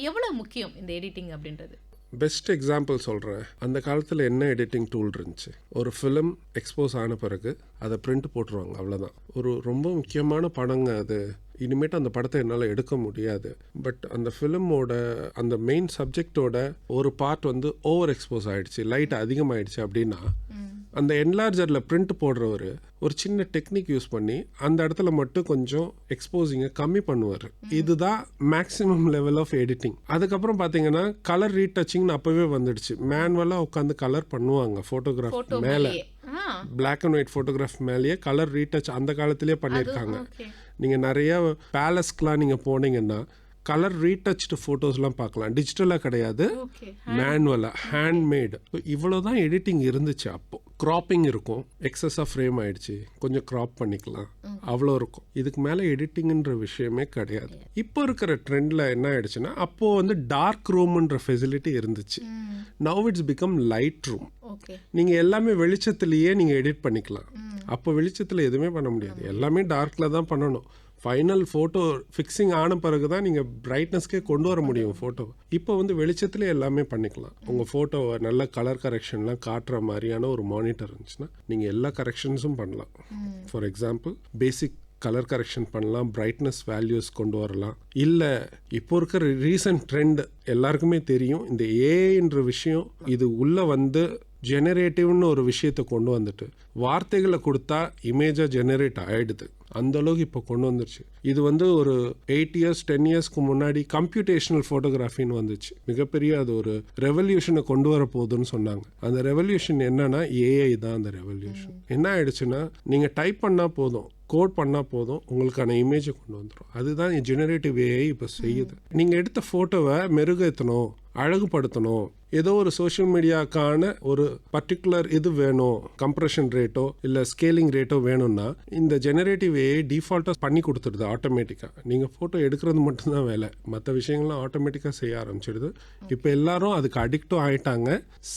A: எவ்வளவு முக்கியம் இந்த எடிட்டிங் அப்படின்றது?
B: பெஸ்ட் எக்ஸாம்பிள் சொல்கிறேன். அந்த காலத்தில் என்ன எடிட்டிங் டூல் இருந்துச்சு? ஒரு ஃபிலிம் எக்ஸ்போஸ் ஆன பிறகு அதை பிரிண்ட் போட்டுருவாங்க, அவ்வளோதான். ஒரு ரொம்ப முக்கியமான படங்க அது. இனிமேட்டு அந்த படத்தை என்னால் எடுக்க முடியாது. பட் அந்த ஃபிலிமோட அந்த மெயின் சப்ஜெக்டோட ஒரு பார்ட் வந்து ஓவர் எக்ஸ்போஸ் ஆகிடுச்சு, லைட் அதிகமாகிடுச்சு அப்படின்னா அந்த என்லார்ஜரில் பிரிண்ட் போடுறவர் ஒரு சின்ன டெக்னிக் யூஸ் பண்ணி அந்த இடத்துல மட்டும் கொஞ்சம் எக்ஸ்போசிங்கை கம்மி பண்ணுவார். இதுதான் மேக்ஸிமம் லெவல் ஆஃப் எடிட்டிங். அதுக்கப்புறம் பார்த்தீங்கன்னா கலர் ரீடச்சிங்னு அப்போவே வந்துடுச்சு. மேனுவலாக உட்காந்து கலர் பண்ணுவாங்க ஃபோட்டோகிராஃப் மேலே, பிளாக் அண்ட் ஒயிட் ஃபோட்டோகிராஃப் மேலேயே கலர் ரீடச் அந்த காலத்திலே பண்ணியிருக்காங்க. நீங்கள் நிறைய பேலஸ்க்கெலாம் நீங்கள் போனீங்கன்னா கலர் ரீடச்டு ஃபோட்டோஸ்லாம் பார்க்கலாம். டிஜிட்டலாக கிடையாது, மேனுவலாக ஹேண்ட்மேடு. இவ்வளோதான் எடிட்டிங் இருந்துச்சு. அப்போ க்ராப்பிங் இருக்கும், எக்ஸஸாக ஃப்ரேம் ஆயிடுச்சு, கொஞ்சம் க்ராப் பண்ணிக்கலாம், அவ்வளோ இருக்கும். இதுக்கு மேலே எடிட்டிங்ன்ற விஷயமே கிடையாது. இப்போ இருக்கிற ட்ரெண்டில் என்ன ஆயிடுச்சுன்னா, அப்போது வந்து டார்க் ரூம்ன்ற ஃபெசிலிட்டி இருந்துச்சு. Now it's become light room. நீங்கள் எல்லாமே வெளிச்சத்துலேயே நீங்கள் எடிட் பண்ணிக்கலாம். அப்போ வெளிச்சத்தில் எதுவுமே பண்ண முடியாது, எல்லாமே டார்க்கில் தான் பண்ணணும். ஃபைனல் ஃபோட்டோ ஃபிக்ஸிங் ஆன பிறகு தான் நீங்கள் பிரைட்னஸ்க்கே கொண்டு வர முடியும் ஃபோட்டோவை. இப்போ வந்து வெளிச்சத்துலேயே எல்லாமே பண்ணிக்கலாம். உங்கள் ஃபோட்டோவை நல்ல கலர் கரெக்ஷன்லாம் காட்டுற மாதிரியான ஒரு மானிட்டர் இருந்துச்சுன்னா நீங்கள் எல்லா கரெக்ஷன்ஸும் பண்ணலாம். For example basic colour correction பண்ணலாம், பிரைட்னஸ் வேல்யூஸ் கொண்டு வரலாம். இல்லை இப்போ இருக்கிற ரீசன்ட் ட்ரெண்ட் எல்லாருக்குமே தெரியும், இந்த ஏஐன்ற விஷயம் இது உள்ளே வந்து ஜெனரேட்டிவ்னு ஒரு விஷயத்தை கொண்டு வந்துட்டு வார்த்தைகளை கொடுத்தா இமேஜாக ஜெனரேட் ஆகிடுது. அந்த அளவுக்கு இப்போ கொண்டு வந்துருச்சு. இது வந்து ஒரு 8 இயர்ஸ் 10 இயர்ஸ்க்கு முன்னாடி கம்ப்யூட்டேஷனல் ஃபோட்டோகிராஃபின்னு வந்துச்சு. மிகப்பெரிய அது ஒரு ரெவல்யூஷனை கொண்டு வர போகுதுன்னு சொன்னாங்க. அந்த ரெவல்யூஷன் என்னன்னா ஏஐ தான். அந்த ரெவல்யூஷன் என்ன ஆயிடுச்சுன்னா, நீங்கள் டைப் பண்ணால் போதும், கோட் பண்ணால் போதும், உங்களுக்கான இமேஜை கொண்டு வந்துடும். அதுதான் ஜெனரேட்டிவ் ஏஐ இப்போ செய்யுது. நீங்கள் எடுத்த ஃபோட்டோவை மெருகேற்றணும், அழகுபடுத்தணும், ஏதோ ஒரு சோஷியல் மீடியாக்கான ஒரு பர்டிகுலர் இது வேணும், கம்ப்ரெஷன் ரேட்டோ இல்லை ஸ்கேலிங் ரேட்டோ வேணும்னா இந்த ஜெனரேட்டிவ் ஏஐ டிஃபால்ட்டாக பண்ணி கொடுத்துருது ஆட்டோமேட்டிக்காக. நீங்கள் ஃபோட்டோ எடுக்கிறது மட்டும்தான் வேலை, மற்ற விஷயங்கள்லாம் ஆட்டோமேட்டிக்காக செய்ய ஆரம்பிச்சிடுது. இப்போ எல்லாரும் அதுக்கு அடிக்டும் ஆயிட்டாங்க.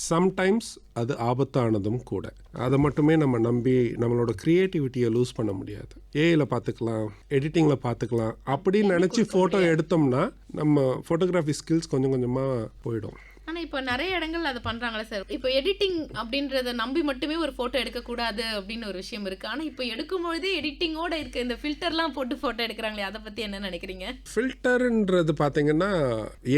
B: சம்டைம்ஸ் அது ஆபத்தானதும் கூட. அதை மட்டுமே நம்ம நம்பி நம்மளோட க்ரியேட்டிவிட்டியை லூஸ் பண்ண முடியாது. ஏஐயில் பார்த்துக்கலாம், எடிட்டிங்கில் பார்த்துக்கலாம் அப்படின்னு நினச்சி ஃபோட்டோ எடுத்தோம்னா நம்ம ஃபோட்டோகிராஃபி ஸ்கில்ஸ் கொஞ்சம் கொஞ்சமாக போயிடும்.
A: ஆனா இப்போ நிறைய இடங்கள் அதை பண்றாங்களே சார். இப்போ எடிட்டிங் அப்படின்றத நம்பி மட்டுமே ஒரு போட்டோ எடுக்கக்கூடாது அப்படின்னு ஒரு விஷயம் இருக்கு. ஆனா இப்போ எடுக்கும்பொழுதே எடிட்டிங்கோட இருக்க இந்த ஃபில்டர்லாம் போட்டு போட்டோ எடுக்கிறாங்களே, அதை பத்தி என்ன நினைக்கிறீங்க?
B: ஃபில்டர்ன்றது பார்த்தீங்கன்னா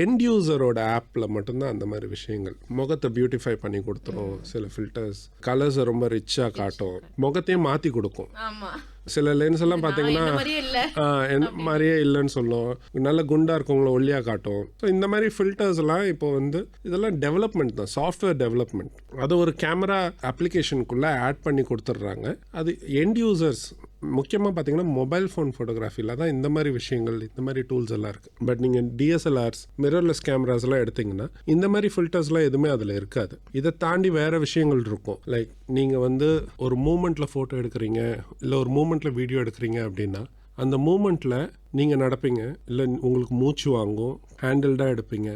B: எண்ட் யூசரோட ஆப்பில் மட்டும்தான் அந்த மாதிரி விஷயங்கள். முகத்தை பியூட்டிஃபை பண்ணி கொடுத்துரும் சில ஃபில்டர்ஸ், கலர்ஸை ரொம்ப ரிச்சாக காட்டும், முகத்தையும் மாற்றி கொடுக்கும்.
A: ஆமா,
B: சில லென்ஸ் எல்லாம் பார்த்தீங்கன்னா என்ன மாதிரியே இல்லைன்னு சொல்லும், நல்ல குண்டா இருக்கவங்கள ஒல்லியா காட்டும். ஸோ இந்த மாதிரி ஃபில்டர்ஸ் எல்லாம் இப்போ வந்து இதெல்லாம் டெவலப்மெண்ட் தான், சாஃப்ட்வேர் டெவலப்மெண்ட். அது ஒரு கேமரா அப்ளிகேஷனுக்குள்ள ஆட் பண்ணி கொடுத்துட்றாங்க. அது எண்ட் யூசர்ஸ் முக்கியமாக பார்த்தீங்கன்னா மொபைல் ஃபோன் ஃபோட்டோகிராஃபியில் தான் இந்த மாதிரி விஷயங்கள், இந்த மாதிரி டூல்ஸ் எல்லாம் இருக்குது. பட் நீங்கள் டிஎஸ்எல்ஆர்ஸ், மிரர்லெஸ் கேமராஸ் எல்லாம் எடுத்தீங்கன்னா இந்த மாதிரி ஃபில்டர்ஸ்லாம் எதுவுமே அதில் இருக்காது. இதை தாண்டி வேறு விஷயங்கள் இருக்கும். லைக் நீங்கள் வந்து ஒரு மூமெண்ட்டில் ஃபோட்டோ எடுக்கிறீங்க இல்லை ஒரு மூமெண்ட்டில் வீடியோ எடுக்கிறீங்க அப்படின்னா அந்த மூமெண்ட்டில் நீங்கள் நடப்பீங்க, இல்லை உங்களுக்கு மூச்சு வாங்கும், ஹேண்டில்டாக எடுப்பீங்க,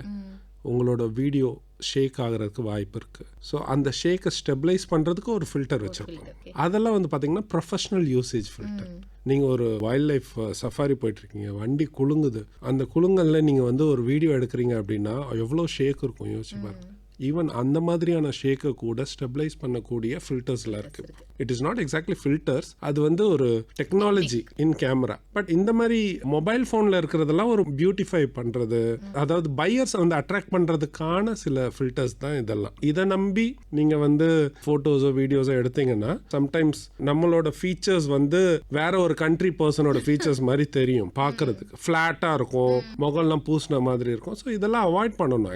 B: உங்களோட வீடியோ ஷேக் ஆகிறதுக்கு வாய்ப்பு இருக்குது. ஸோ அந்த ஷேக்கை ஸ்டெபிளைஸ் பண்ணுறதுக்கு ஒரு ஃபில்டர் வச்சுருக்கோம். அதெல்லாம் வந்து பார்த்தீங்கன்னா ப்ரொஃபஷ்னல் யூசேஜ் ஃபில்டர். நீங்கள் ஒரு வைல்ட் லைஃப் சஃபாரி போயிட்டுருக்கீங்க, வண்டி குலுங்குது, அந்த குலுங்கலில் நீங்கள் வந்து ஒரு வீடியோ எடுக்கிறீங்க அப்படின்னா எவ்வளோ ஷேக் இருக்கும் யோசிச்சு பாருங்க. ஈவன் அந்த மாதிரியான ஷேக்கை கூட ஸ்டெபிளைஸ் பண்ணக்கூடிய ஃபில்டர்ஸ்லாம் இருக்குது. It is not exactly filters, அது வந்து ஒரு டெக்னாலஜி இன் கேமரா. பட் இந்த மாதிரி மொபைல் ஃபோனில் இருக்கிறதெல்லாம் ஒரு பியூட்டிஃபை பண்ணுறது, அதாவது பையர்ஸ் வந்து அட்ராக்ட் பண்ணுறதுக்கான சில ஃபில்டர்ஸ் தான் இதெல்லாம். இதை நம்பி நீங்கள் வந்து ஃபோட்டோஸோ வீடியோஸோ எடுத்தீங்கன்னா சம்டைம்ஸ் நம்மளோட ஃபீச்சர்ஸ் வந்து வேற ஒரு கண்ட்ரி பர்சனோட ஃபீச்சர்ஸ் மாதிரி தெரியும் பார்க்கறதுக்கு. ஃப்ளாட்டாக இருக்கும், முகம்லாம் பூசின மாதிரி இருக்கும். ஸோ இதெல்லாம் அவாய்ட் பண்ணணும்.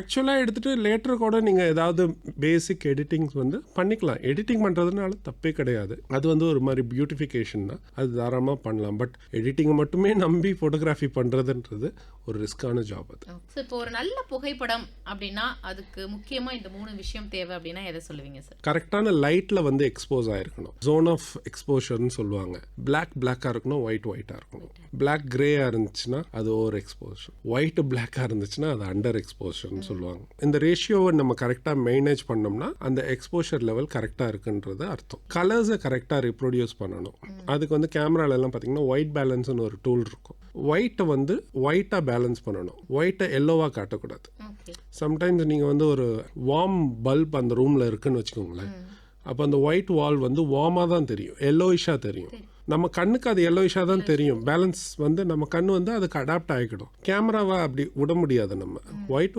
B: ஆக்சுவலாக எடுத்துகிட்டு லேட்டர் கூட நீங்கள் ஏதாவது பேசிக் எடிட்டிங்ஸ் வந்து பண்ணிக்கலாம். எடிட்டிங் பண்ணுறதுனால தப்பே கிடையாது. அது வந்து ஒரு மாதிரி பியூட்டிஃபிகேஷன் தான், அது தாராளமாக பண்ணலாம். பட் எடிட்டிங்கை மட்டுமே நம்பி ஃபோட்டோகிராஃபி பண்ணுறதுன்றது ஒரு ரிஸ்கான ஜாப். அது
A: ஸோ இப்போ ஒரு நல்ல புகைப்படம் அப்படின்னா அதுக்கு முக்கியமாக இந்த 3 விஷயம் தேவை அப்படின்னா எதை சொல்லுவீங்க சார்?
B: கரெக்டான லைட்டில் வந்து எக்ஸ்போஸ் ஆகிருக்கணும், ஜோன் ஆஃப் எக்ஸ்போஷர்னு சொல்லுவாங்க. பிளாக்காக இருக்கணும், ஒயிட்டாக இருக்கணும். பிளாக் கிரேயாக இருந்துச்சுன்னா அது ஓவர் எக்ஸ்போஷர், ஒயிட் பிளாக்காக இருந்துச்சுன்னா அது அண்டர் எக்ஸ்போஷர்னு சொல்லுவாங்க. இந்த ரேஷியோவை நம்ம கரெக்டாக மேனேஜ் பண்ணோம்னா அந்த எக்ஸ்போஷர் லெவல் கரெக்டாக இருக்குன்றது அர்த்தம். கலர்ஸை கரெக்டாக ரிப்ரொடியூஸ் பண்ணணும். அதுக்கு வந்து கேமராலெல்லாம் பார்த்தீங்கன்னா ஒயிட் பேலன்ஸ்னு ஒரு டூல் இருக்கும். ஒயிட்டை வந்து ஒயிட்டாக பேலன்ஸ் பண்ணணும், ஒயிட்டை எல்லோவாக காட்டக்கூடாது. சம்டைம்ஸ் நீங்கள் வந்து ஒரு வார்ம் பல்ப் அந்த ரூமில் இருக்குன்னு வச்சுக்கோங்களேன், அப்போ அந்த ஒயிட் வால் வந்து வார்மாக தான் தெரியும், எல்லோயிஷாக தெரியும். நம்ம கண்ணுக்கு அது எல்லோயிஷாக தான் தெரியும். பேலன்ஸ் வந்து நம்ம கண் வந்து அதுக்கு அடாப்ட் ஆகிக்கிடும். கேமராவை அப்படி விட முடியாது, நம்ம ஒயிட்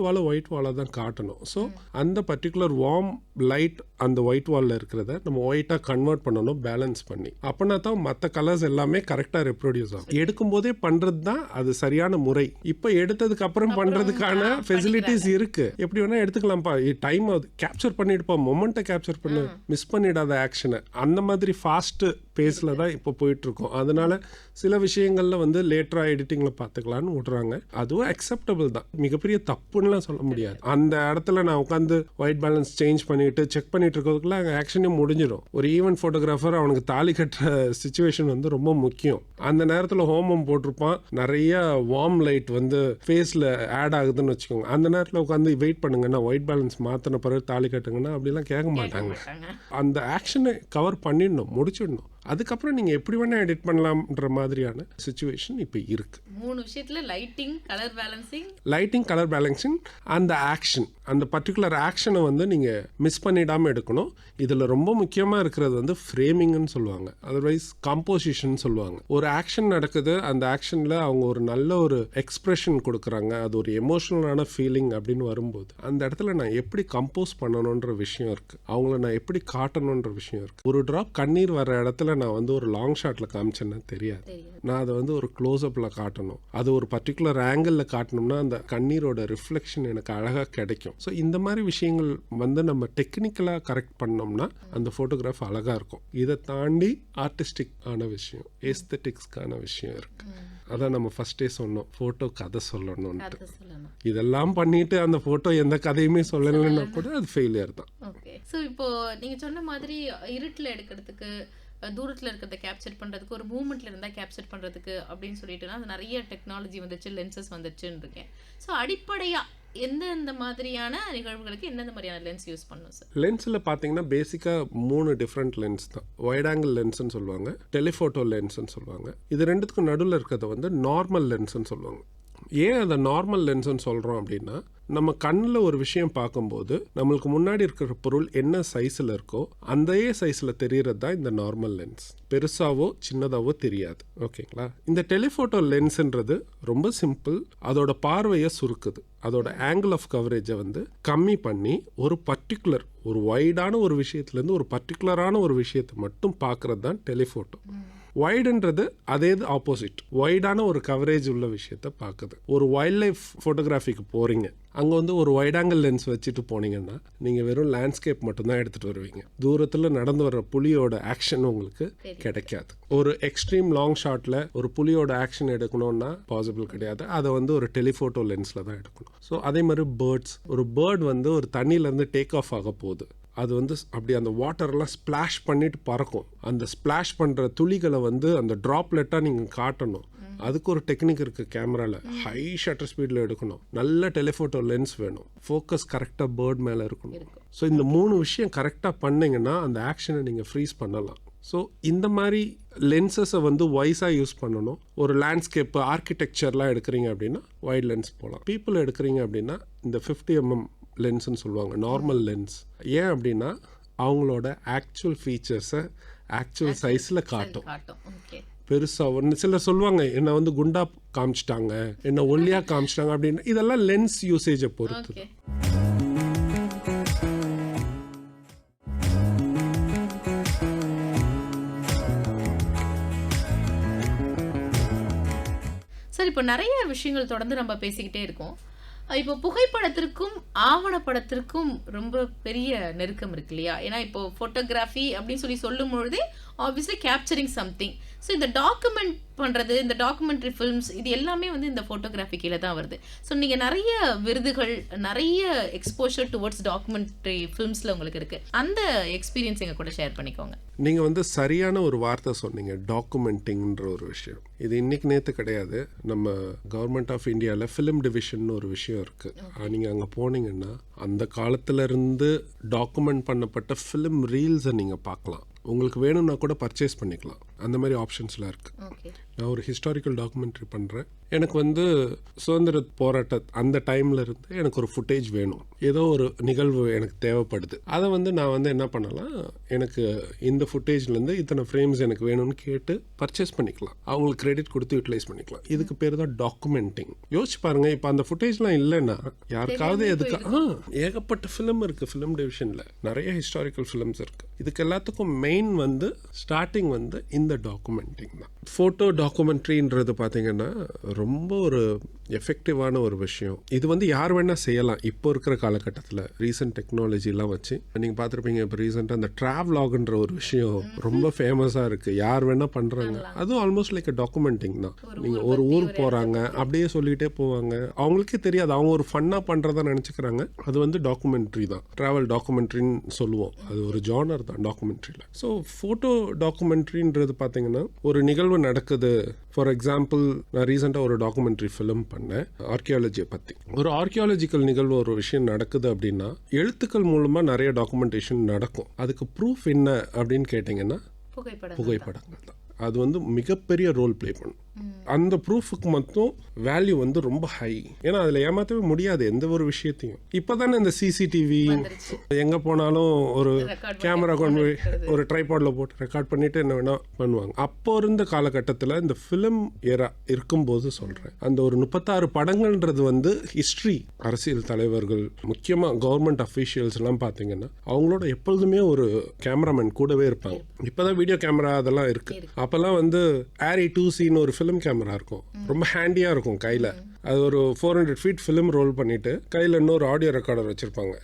B: வாலை தான் காட்டணும். ஸோ அந்த பர்டிகுலர் வார்ம் லைட் அந்த ஒயிட் வாலில் இருக்கிறத நம்ம ஒயிட்டாக கன்வெர்ட் பண்ணணும் பேலன்ஸ் பண்ணி. அப்படின்னா தான் மற்ற கலர்ஸ் எல்லாமே கரெக்டாக ரெப்ரொடியூஸ் ஆகும். எடுக்கும்போதே பண்ணுறது தான் அது சரியான முறை. இப்போ எடுத்ததுக்கு அப்புறம் பண்ணுறதுக்கான ஃபெசிலிட்டிஸ் இருக்குது. எப்படி வேணால் எடுத்துக்கலாம்ப்பா, டைம் கேப்சர் பண்ணிட்டுப்பா, மொமெண்ட்டை கேப்சர் பண்ணு, மிஸ் பண்ணிடாத ஆக்ஷனை. அந்த மாதிரி ஃபாஸ்ட்டு பேஸில் தான் இப்போ போயிட்டுருக்கோம். அதனால சில விஷயங்களில் வந்து லேட்டராக எடிட்டிங்கில் பார்த்துக்கலான்னு விட்றாங்க. அதுவும் அக்செப்டபிள் தான், மிகப்பெரிய தப்புன்னுலாம் சொல்ல முடியாது. அந்த இடத்துல நான் உட்காந்து ஒயிட் பேலன்ஸ் சேஞ்ச் பண்ணிட்டு செக் பண்ணிட்டு இருக்கிறதுக்குள்ள அங்கே ஆக்ஷனே முடிஞ்சிடும். ஒரு ஈவென்ட் ஃபோட்டோகிராஃபர் அவனுக்கு தாலி கட்டுற சுச்சுவேஷன் வந்து ரொம்ப முக்கியம். அந்த நேரத்தில் ஹோமம் போட்டிருப்பான், நிறைய வார்ம் லைட் வந்து ஃபேஸில் ஆட் ஆகுதுன்னு வச்சுக்கோங்க. அந்த நேரத்தில் உட்காந்து வெயிட் பண்ணுங்கன்னா ஒயிட் பேலன்ஸ் மாற்றின பிறகு தாலி கட்டுங்கன்னா அப்படிலாம் கேட்க மாட்டாங்க. அந்த ஆக்ஷனை கவர் பண்ணிடணும், முடிச்சிடணும். அதுக்கப்புறம் நீங்கள் எப்படி வேணால் எடிட் பண்ணலாம்ன்ற மாதிரியான சுச்சுவேஷன் இப்போ இருக்குது.
A: 3 விஷயத்தில் லைட்டிங், கலர் பேலன்சிங்,
B: அந்த ஆக்ஷன், அந்த பர்டிகுலர் ஆக்ஷனை வந்து நீங்கள் மிஸ் பண்ணிடாமல் எடுக்கணும். இதில் ரொம்ப முக்கியமாக இருக்கிறது வந்து ஃப்ரேமிங்னு சொல்லுவாங்க, அதர்வைஸ் காம்போசிஷன் சொல்லுவாங்க. ஒரு ஆக்ஷன் நடக்குது, அந்த ஆக்ஷனில் அவங்க ஒரு நல்ல ஒரு எக்ஸ்பிரஷன் கொடுக்குறாங்க, அது ஒரு எமோஷனலான ஃபீலிங் அப்படின்னு வரும்போது அந்த இடத்துல நான் எப்படி கம்போஸ் பண்ணணுன்ற விஷயம் இருக்குது, அவங்கள நான் எப்படி காட்டணுன்ற விஷயம் இருக்குது. ஒரு ட்ராப் கண்ணீர் வர இடத்துல நான் வந்து ஒரு லாங் ஷாட்டில் காமிச்சேன்னா தெரியாது, நான் அதை வந்து ஒரு க்ளோஸ்அப்பில் காட்டணும். அது ஒரு பர்டிகுலர் ஆங்கிளில் காட்டணும்னா அந்த கண்ணீரோட ரிஃப்ளெக்ஷன் எனக்கு அழகாக கிடைக்கும். ஸோ இந்த மாதிரி விஷயங்கள் வந்து நம்ம டெக்னிக்கலாக கரெக்ட் பண்ணோம்னா அந்த ஃபோட்டோகிராஃப் அழகாக இருக்கும். இதை தாண்டி ஆர்டிஸ்டிக் ஆன விஷயம், எஸ்தெட்டிக்ஸ்க்கான விஷயம் இருக்குது. அதான் நம்ம ஃபர்ஸ்டே சொன்னோம், ஃபோட்டோ கதை சொல்லணும்ட்டு. இதெல்லாம் பண்ணிட்டு அந்த ஃபோட்டோ எந்த கதையுமே சொல்லலைன்னா கூட அது ஃபெயிலியர் தான்.
A: ஓகே. ஸோ இப்போ நீங்கள் சொன்ன மாதிரி இருட்டில் எடுக்கிறதுக்கு, தூரத்தில் இருக்கிறத கேப்சர் பண்ணுறதுக்கு, ஒரு மூமெண்ட்டில் இருந்தால் கேப்சர் பண்ணுறதுக்கு அப்படின்னு சொல்லிட்டுனா அது நிறைய டெக்னாலஜி வந்துச்சு, லென்சஸ் வந்துச்சுன்னு இருக்கேன். ஸோ அடிப்படையாக எந்தெந்த மாதிரியான நிகழ்வுகளுக்கு எந்தெந்த மாதிரியான லென்ஸ் யூஸ் பண்ணணும் சார்?
B: லென்ஸில் பார்த்தீங்கன்னா பேசிக்காக 3 டிஃப்ரெண்ட் லென்ஸ் தான். வைட் ஆங்கிள் லென்ஸ்ன்னு சொல்லுவாங்க, டெலிஃபோட்டோ லென்ஸ்ன்னு சொல்லுவாங்க. இது ரெண்டுத்துக்கும் நடுவில் இருக்கிறத வந்து நார்மல் லென்ஸ்ன்னு சொல்லுவாங்க. ஏன் அதை நார்மல் லென்ஸ்ன்னு சொல்கிறோம் அப்படின்னா, நம்ம கண்ணில் ஒரு விஷயம் பார்க்கும்போது நம்மளுக்கு முன்னாடி இருக்கிற பொருள் என்ன சைஸில் இருக்கோ அந்த சைஸில் தெரியறது தான் இந்த நார்மல் லென்ஸ். பெருசாவோ சின்னதாவோ தெரியாது. ஓகேங்களா? இந்த டெலிஃபோட்டோ லென்ஸ்ன்றது ரொம்ப சிம்பிள். அதோட பார்வையை சுருக்குது, அதோட ஆங்கிள் ஆஃப் கவரேஜை வந்து கம்மி பண்ணி ஒரு பர்டிகுலர் ஒரு வைடான ஒரு விஷயத்துலேருந்து ஒரு பர்டிகுலரான ஒரு விஷயத்தை மட்டும் பார்க்கறது தான் டெலிஃபோட்டோ. வைடுன்றது அதே ஆப்போசிட், வைடான ஒரு கவரேஜ் உள்ள விஷயத்த பார்க்குது. ஒரு வைல்ட் லைஃப் ஃபோட்டோகிராஃபிக்கு போகிறீங்க, அங்கே வந்து ஒரு வைட் ஆங்கிள் லென்ஸ் வச்சுட்டு போனீங்கன்னா நீங்கள் வெறும் லேண்ட்ஸ்கேப் மட்டும்தான் எடுத்துகிட்டு வருவீங்க. தூரத்தில் நடந்து வர்ற புலியோட ஆக்ஷன் உங்களுக்கு கிடைக்காது. ஒரு எக்ஸ்ட்ரீம் லாங் ஷாட்டில் ஒரு புலியோட ஆக்ஷன் எடுக்கணும்னா பாசிபிள் கிடையாது, அதை வந்து ஒரு டெலிஃபோட்டோ லென்ஸில் தான் எடுக்கணும். ஸோ அதே மாதிரி பேர்ட்ஸ், ஒரு பேர்ட் வந்து ஒரு தண்ணியிலேருந்து டேக் ஆஃப் ஆக போகுது, அது வந்து அப்படி அந்த வாட்டர்லாம் ஸ்பிளாஷ் பண்ணிட்டு பறக்கும். அந்த ஸ்பிளாஷ் பண்ணுற துளிகளை வந்து அந்த ட்ராப்லெட்டாக நீங்கள் காட்டணும். அதுக்கு ஒரு டெக்னிக் இருக்குது. கேமராவில் ஹை ஷட்டர் ஸ்பீடில் எடுக்கணும், நல்ல டெலிஃபோட்டோ லென்ஸ் வேணும், ஃபோக்கஸ் கரெக்டாக பேர்ட் மேலே இருக்கணும். ஸோ இந்த 3 விஷயம் கரெக்டாக பண்ணிங்கன்னா அந்த ஆக்ஷனை நீங்கள் ஃப்ரீஸ் பண்ணலாம். ஸோ இந்த மாதிரி லென்சஸை வந்து வைஸாக யூஸ் பண்ணணும். ஒரு லேண்ட்ஸ்கேப்பு ஆர்கிடெக்சர்லாம் எடுக்கிறீங்க அப்படின்னா வைட் லென்ஸ் போகலாம். பீப்புள் எடுக்கிறீங்க அப்படின்னா இந்த 50mm லென்ஸ்ன்னு சொல்லுவாங்க, நார்மல் லென்ஸ். ஏன் அப்படின்னா அவங்களோட ஆக்சுவல் ஃபீச்சர்ஸை ஆக்சுவல் சைஸில் காட்டும். பெருசாக ஒன்று சிலர் சொல்லுவாங்க, என்னை வந்து குண்டா காமிச்சிட்டாங்க, என்னை ஒல்லியாக காமிச்சிட்டாங்க அப்படின்னு. இதெல்லாம் லென்ஸ் யூசேஜை பொறுத்து.
A: சார், இப்போ நிறைய விஷயங்கள் தொடர்ந்து நம்ம பேசிக்கிட்டே இருக்கோம். இப்போ புகைப்படத்திற்கும் ஆவணப்படத்திற்கும் ரொம்ப பெரிய நெருக்கம் இருக்கு இல்லையா? ஏன்னா இப்போ ஃபோட்டோகிராஃபி அப்படின்னு சொல்லி சொல்லும் பொழுதே ஆப்வியஸ்லி கேப்சரிங் சம்திங். ஸோ இந்த டாக்குமெண்ட் பண்ணுறது, இந்த டாக்குமெண்ட்ரி ஃபில்ம்ஸ், இது எல்லாமே வந்து இந்த ஃபோட்டோகிராஃபி கீழே தான் வருது. ஸோ நீங்கள் நிறைய விருதுகள், நிறைய எக்ஸ்போஷர் டுவர்ட்ஸ் டாக்குமெண்ட்ரி ஃபில்ம்ஸில் உங்களுக்கு இருக்குது. அந்த எக்ஸ்பீரியன்ஸ் எங்கள் கூட ஷேர் பண்ணிக்கோங்க. நீங்கள்
B: வந்து சரியான ஒரு வார்த்தை சொன்னீங்க, டாக்குமெண்டிங்ன்ற ஒரு விஷயம். இது இன்னைக்கு நேற்று கிடையாது. நம்ம கவர்மெண்ட் ஆஃப் இந்தியாவில் ஃபிலிம் டிவிஷன் ஒரு விஷயம் இருக்குது. நீங்கள் அங்கே போனீங்கன்னா அந்த காலத்திலேருந்து டாக்குமெண்ட் பண்ணப்பட்ட ஃபிலிம் ரீல்ஸை நீங்கள் பார்க்கலாம். உங்களுக்கு வேணும்னா கூட பர்ச்சேஸ் பண்ணிக்கலாம். அந்த மாதிரி ஆப்ஷன்ஸ்லாம் இருக்குது. நான் ஒரு ஹிஸ்டாரிக்கல் டாக்குமெண்ட்ரி பண்ணுறேன். எனக்கு வந்து சுதந்திர போராட்ட அந்த டைமில் இருந்து எனக்கு ஒரு ஃபுட்டேஜ் வேணும். ஏதோ ஒரு நிகழ்வு எனக்கு தேவைப்படுது. அதை வந்து நான் வந்து என்ன பண்ணலாம், எனக்கு இந்த ஃபுட்டேஜ்லேருந்து இத்தனை ஃப்ரேம்ஸ் எனக்கு வேணும்னு கேட்டு பர்ச்சேஸ் பண்ணிக்கலாம். அவங்களுக்கு கிரெடிட் கொடுத்து யூட்டிலைஸ் பண்ணிக்கலாம். இதுக்கு பேர் தான் டாக்குமெண்டிங். யோசிச்சு பாருங்கள், இப்போ அந்த ஃபுட்டேஜ்லாம் இல்லைன்னா யாருக்காவது எதுக்கு ஏகப்பட்ட ஃபிலிம் இருக்குது. ஃபிலிம் டிவிஷனில் நிறைய ஹிஸ்டாரிக்கல் ஃபிலிம்ஸ் இருக்குது. இதுக்கு எல்லாத்துக்கும் மெயின் வந்து ஸ்டார்டிங் வந்து இந்த டாக்குமெண்டிங் தான். ஃபோட்டோ டாக்குமெண்ட்ரின்றது பார்த்தீங்கன்னா ரொம்ப ஒரு எஃபெக்டிவான ஒரு விஷயம். இது வந்து யார் வேணால் செய்யலாம். இப்போ இருக்கிற காலகட்டத்தில் ரீசன்ட் டெக்னாலஜிலாம் வச்சு நீங்கள் பார்த்துருப்பீங்க. இப்போ ரீசெண்டாக அந்த ட்ராவலாக்ன்ற ஒரு விஷயம் ரொம்ப ஃபேமஸாக இருக்குது. யார் வேணால் பண்ணுறாங்க. அதுவும் ஆல்மோஸ்ட் லைக் டாக்குமெண்டிங் தான். நீங்கள் ஒரு ஊர் போகிறாங்க, அப்படியே சொல்லிகிட்டே போவாங்க. அவங்களுக்கே தெரியாது, அவங்க ஒரு ஃபன்னாக பண்ணுறதா நினச்சிக்கிறாங்க. அது வந்து டாக்குமெண்ட்ரி தான். ட்ராவல் டாக்குமெண்ட்ரின்னு சொல்லுவோம். அது ஒரு ஜானர் தான் டாக்குமெண்ட்ரியில். ஸோ ஃபோட்டோ டாக்குமெண்ட்ரின்றது பார்த்தீங்கன்னா ஒரு நிகழ்வு நடக்குது. ஃபார் எக்ஸாம்பிள், நான் ரீசெண்டாக ஒரு டாக்குமெண்ட்ரி ஃபிலிம் பண்ணேன் ஆர்கியாலஜியை பற்றி. ஒரு ஆர்கியாலஜிக்கல் நிகழ்வு ஒரு விஷயம் நடக்குது அப்படின்னா எழுத்துக்கள் மூலமாக நிறைய டாக்குமெண்டேஷன் நடக்கும். அதுக்கு ப்ரூஃப் என்ன அப்படின்னு கேட்டிங்கன்னா புகைப்படங்கள் தான். அது வந்து மிகப்பெரிய ரோல் ப்ளே பண்ணும். அந்த ப்ரூஃபுக்கு மட்டும் வேல்யூ வந்து ரொம்ப ஹை. ஏன்னா அதில் ஏமாற்றவே முடியாது எந்த ஒரு விஷயத்தையும். இப்போ தானே இந்த சிசிடிவி எங்கே போனாலும் ஒரு கேமரா கொண்டு போய் ஒரு ட்ரைபாடில் போட்டு ரெக்கார்ட் பண்ணிட்டு என்ன வேணால் பண்ணுவாங்க. அப்போ இருந்த காலகட்டத்தில் இந்த ஃபிலிம் ஏரா இருக்கும்போது சொல்கிறேன், அந்த ஒரு 36 படங்கள்ன்றது வந்து ஹிஸ்ட்ரி. அரசியல் தலைவர்கள் முக்கியமாக கவர்மெண்ட் அஃபீஷியல்ஸ் எல்லாம் பார்த்தீங்கன்னா அவங்களோட எப்பொழுதுமே ஒரு கேமராமேன் கூடவே இருப்பாங்க. இப்போதான் வீடியோ கேமரா அதெல்லாம் இருக்கு. அப்போல்லாம் வந்து Arri 2Cன்னு ஒரு ஃபிலிம் கேமரா இருக்கும், ரொம்ப ஹேண்டியாக இருக்கும் கையில். அது ஒரு 400 feet ஃபிலிம் ரோல் பண்ணிட்டு கையில் இன்னொரு ஆடியோ ரெக்கார்டர் வச்சிருப்பாங்க.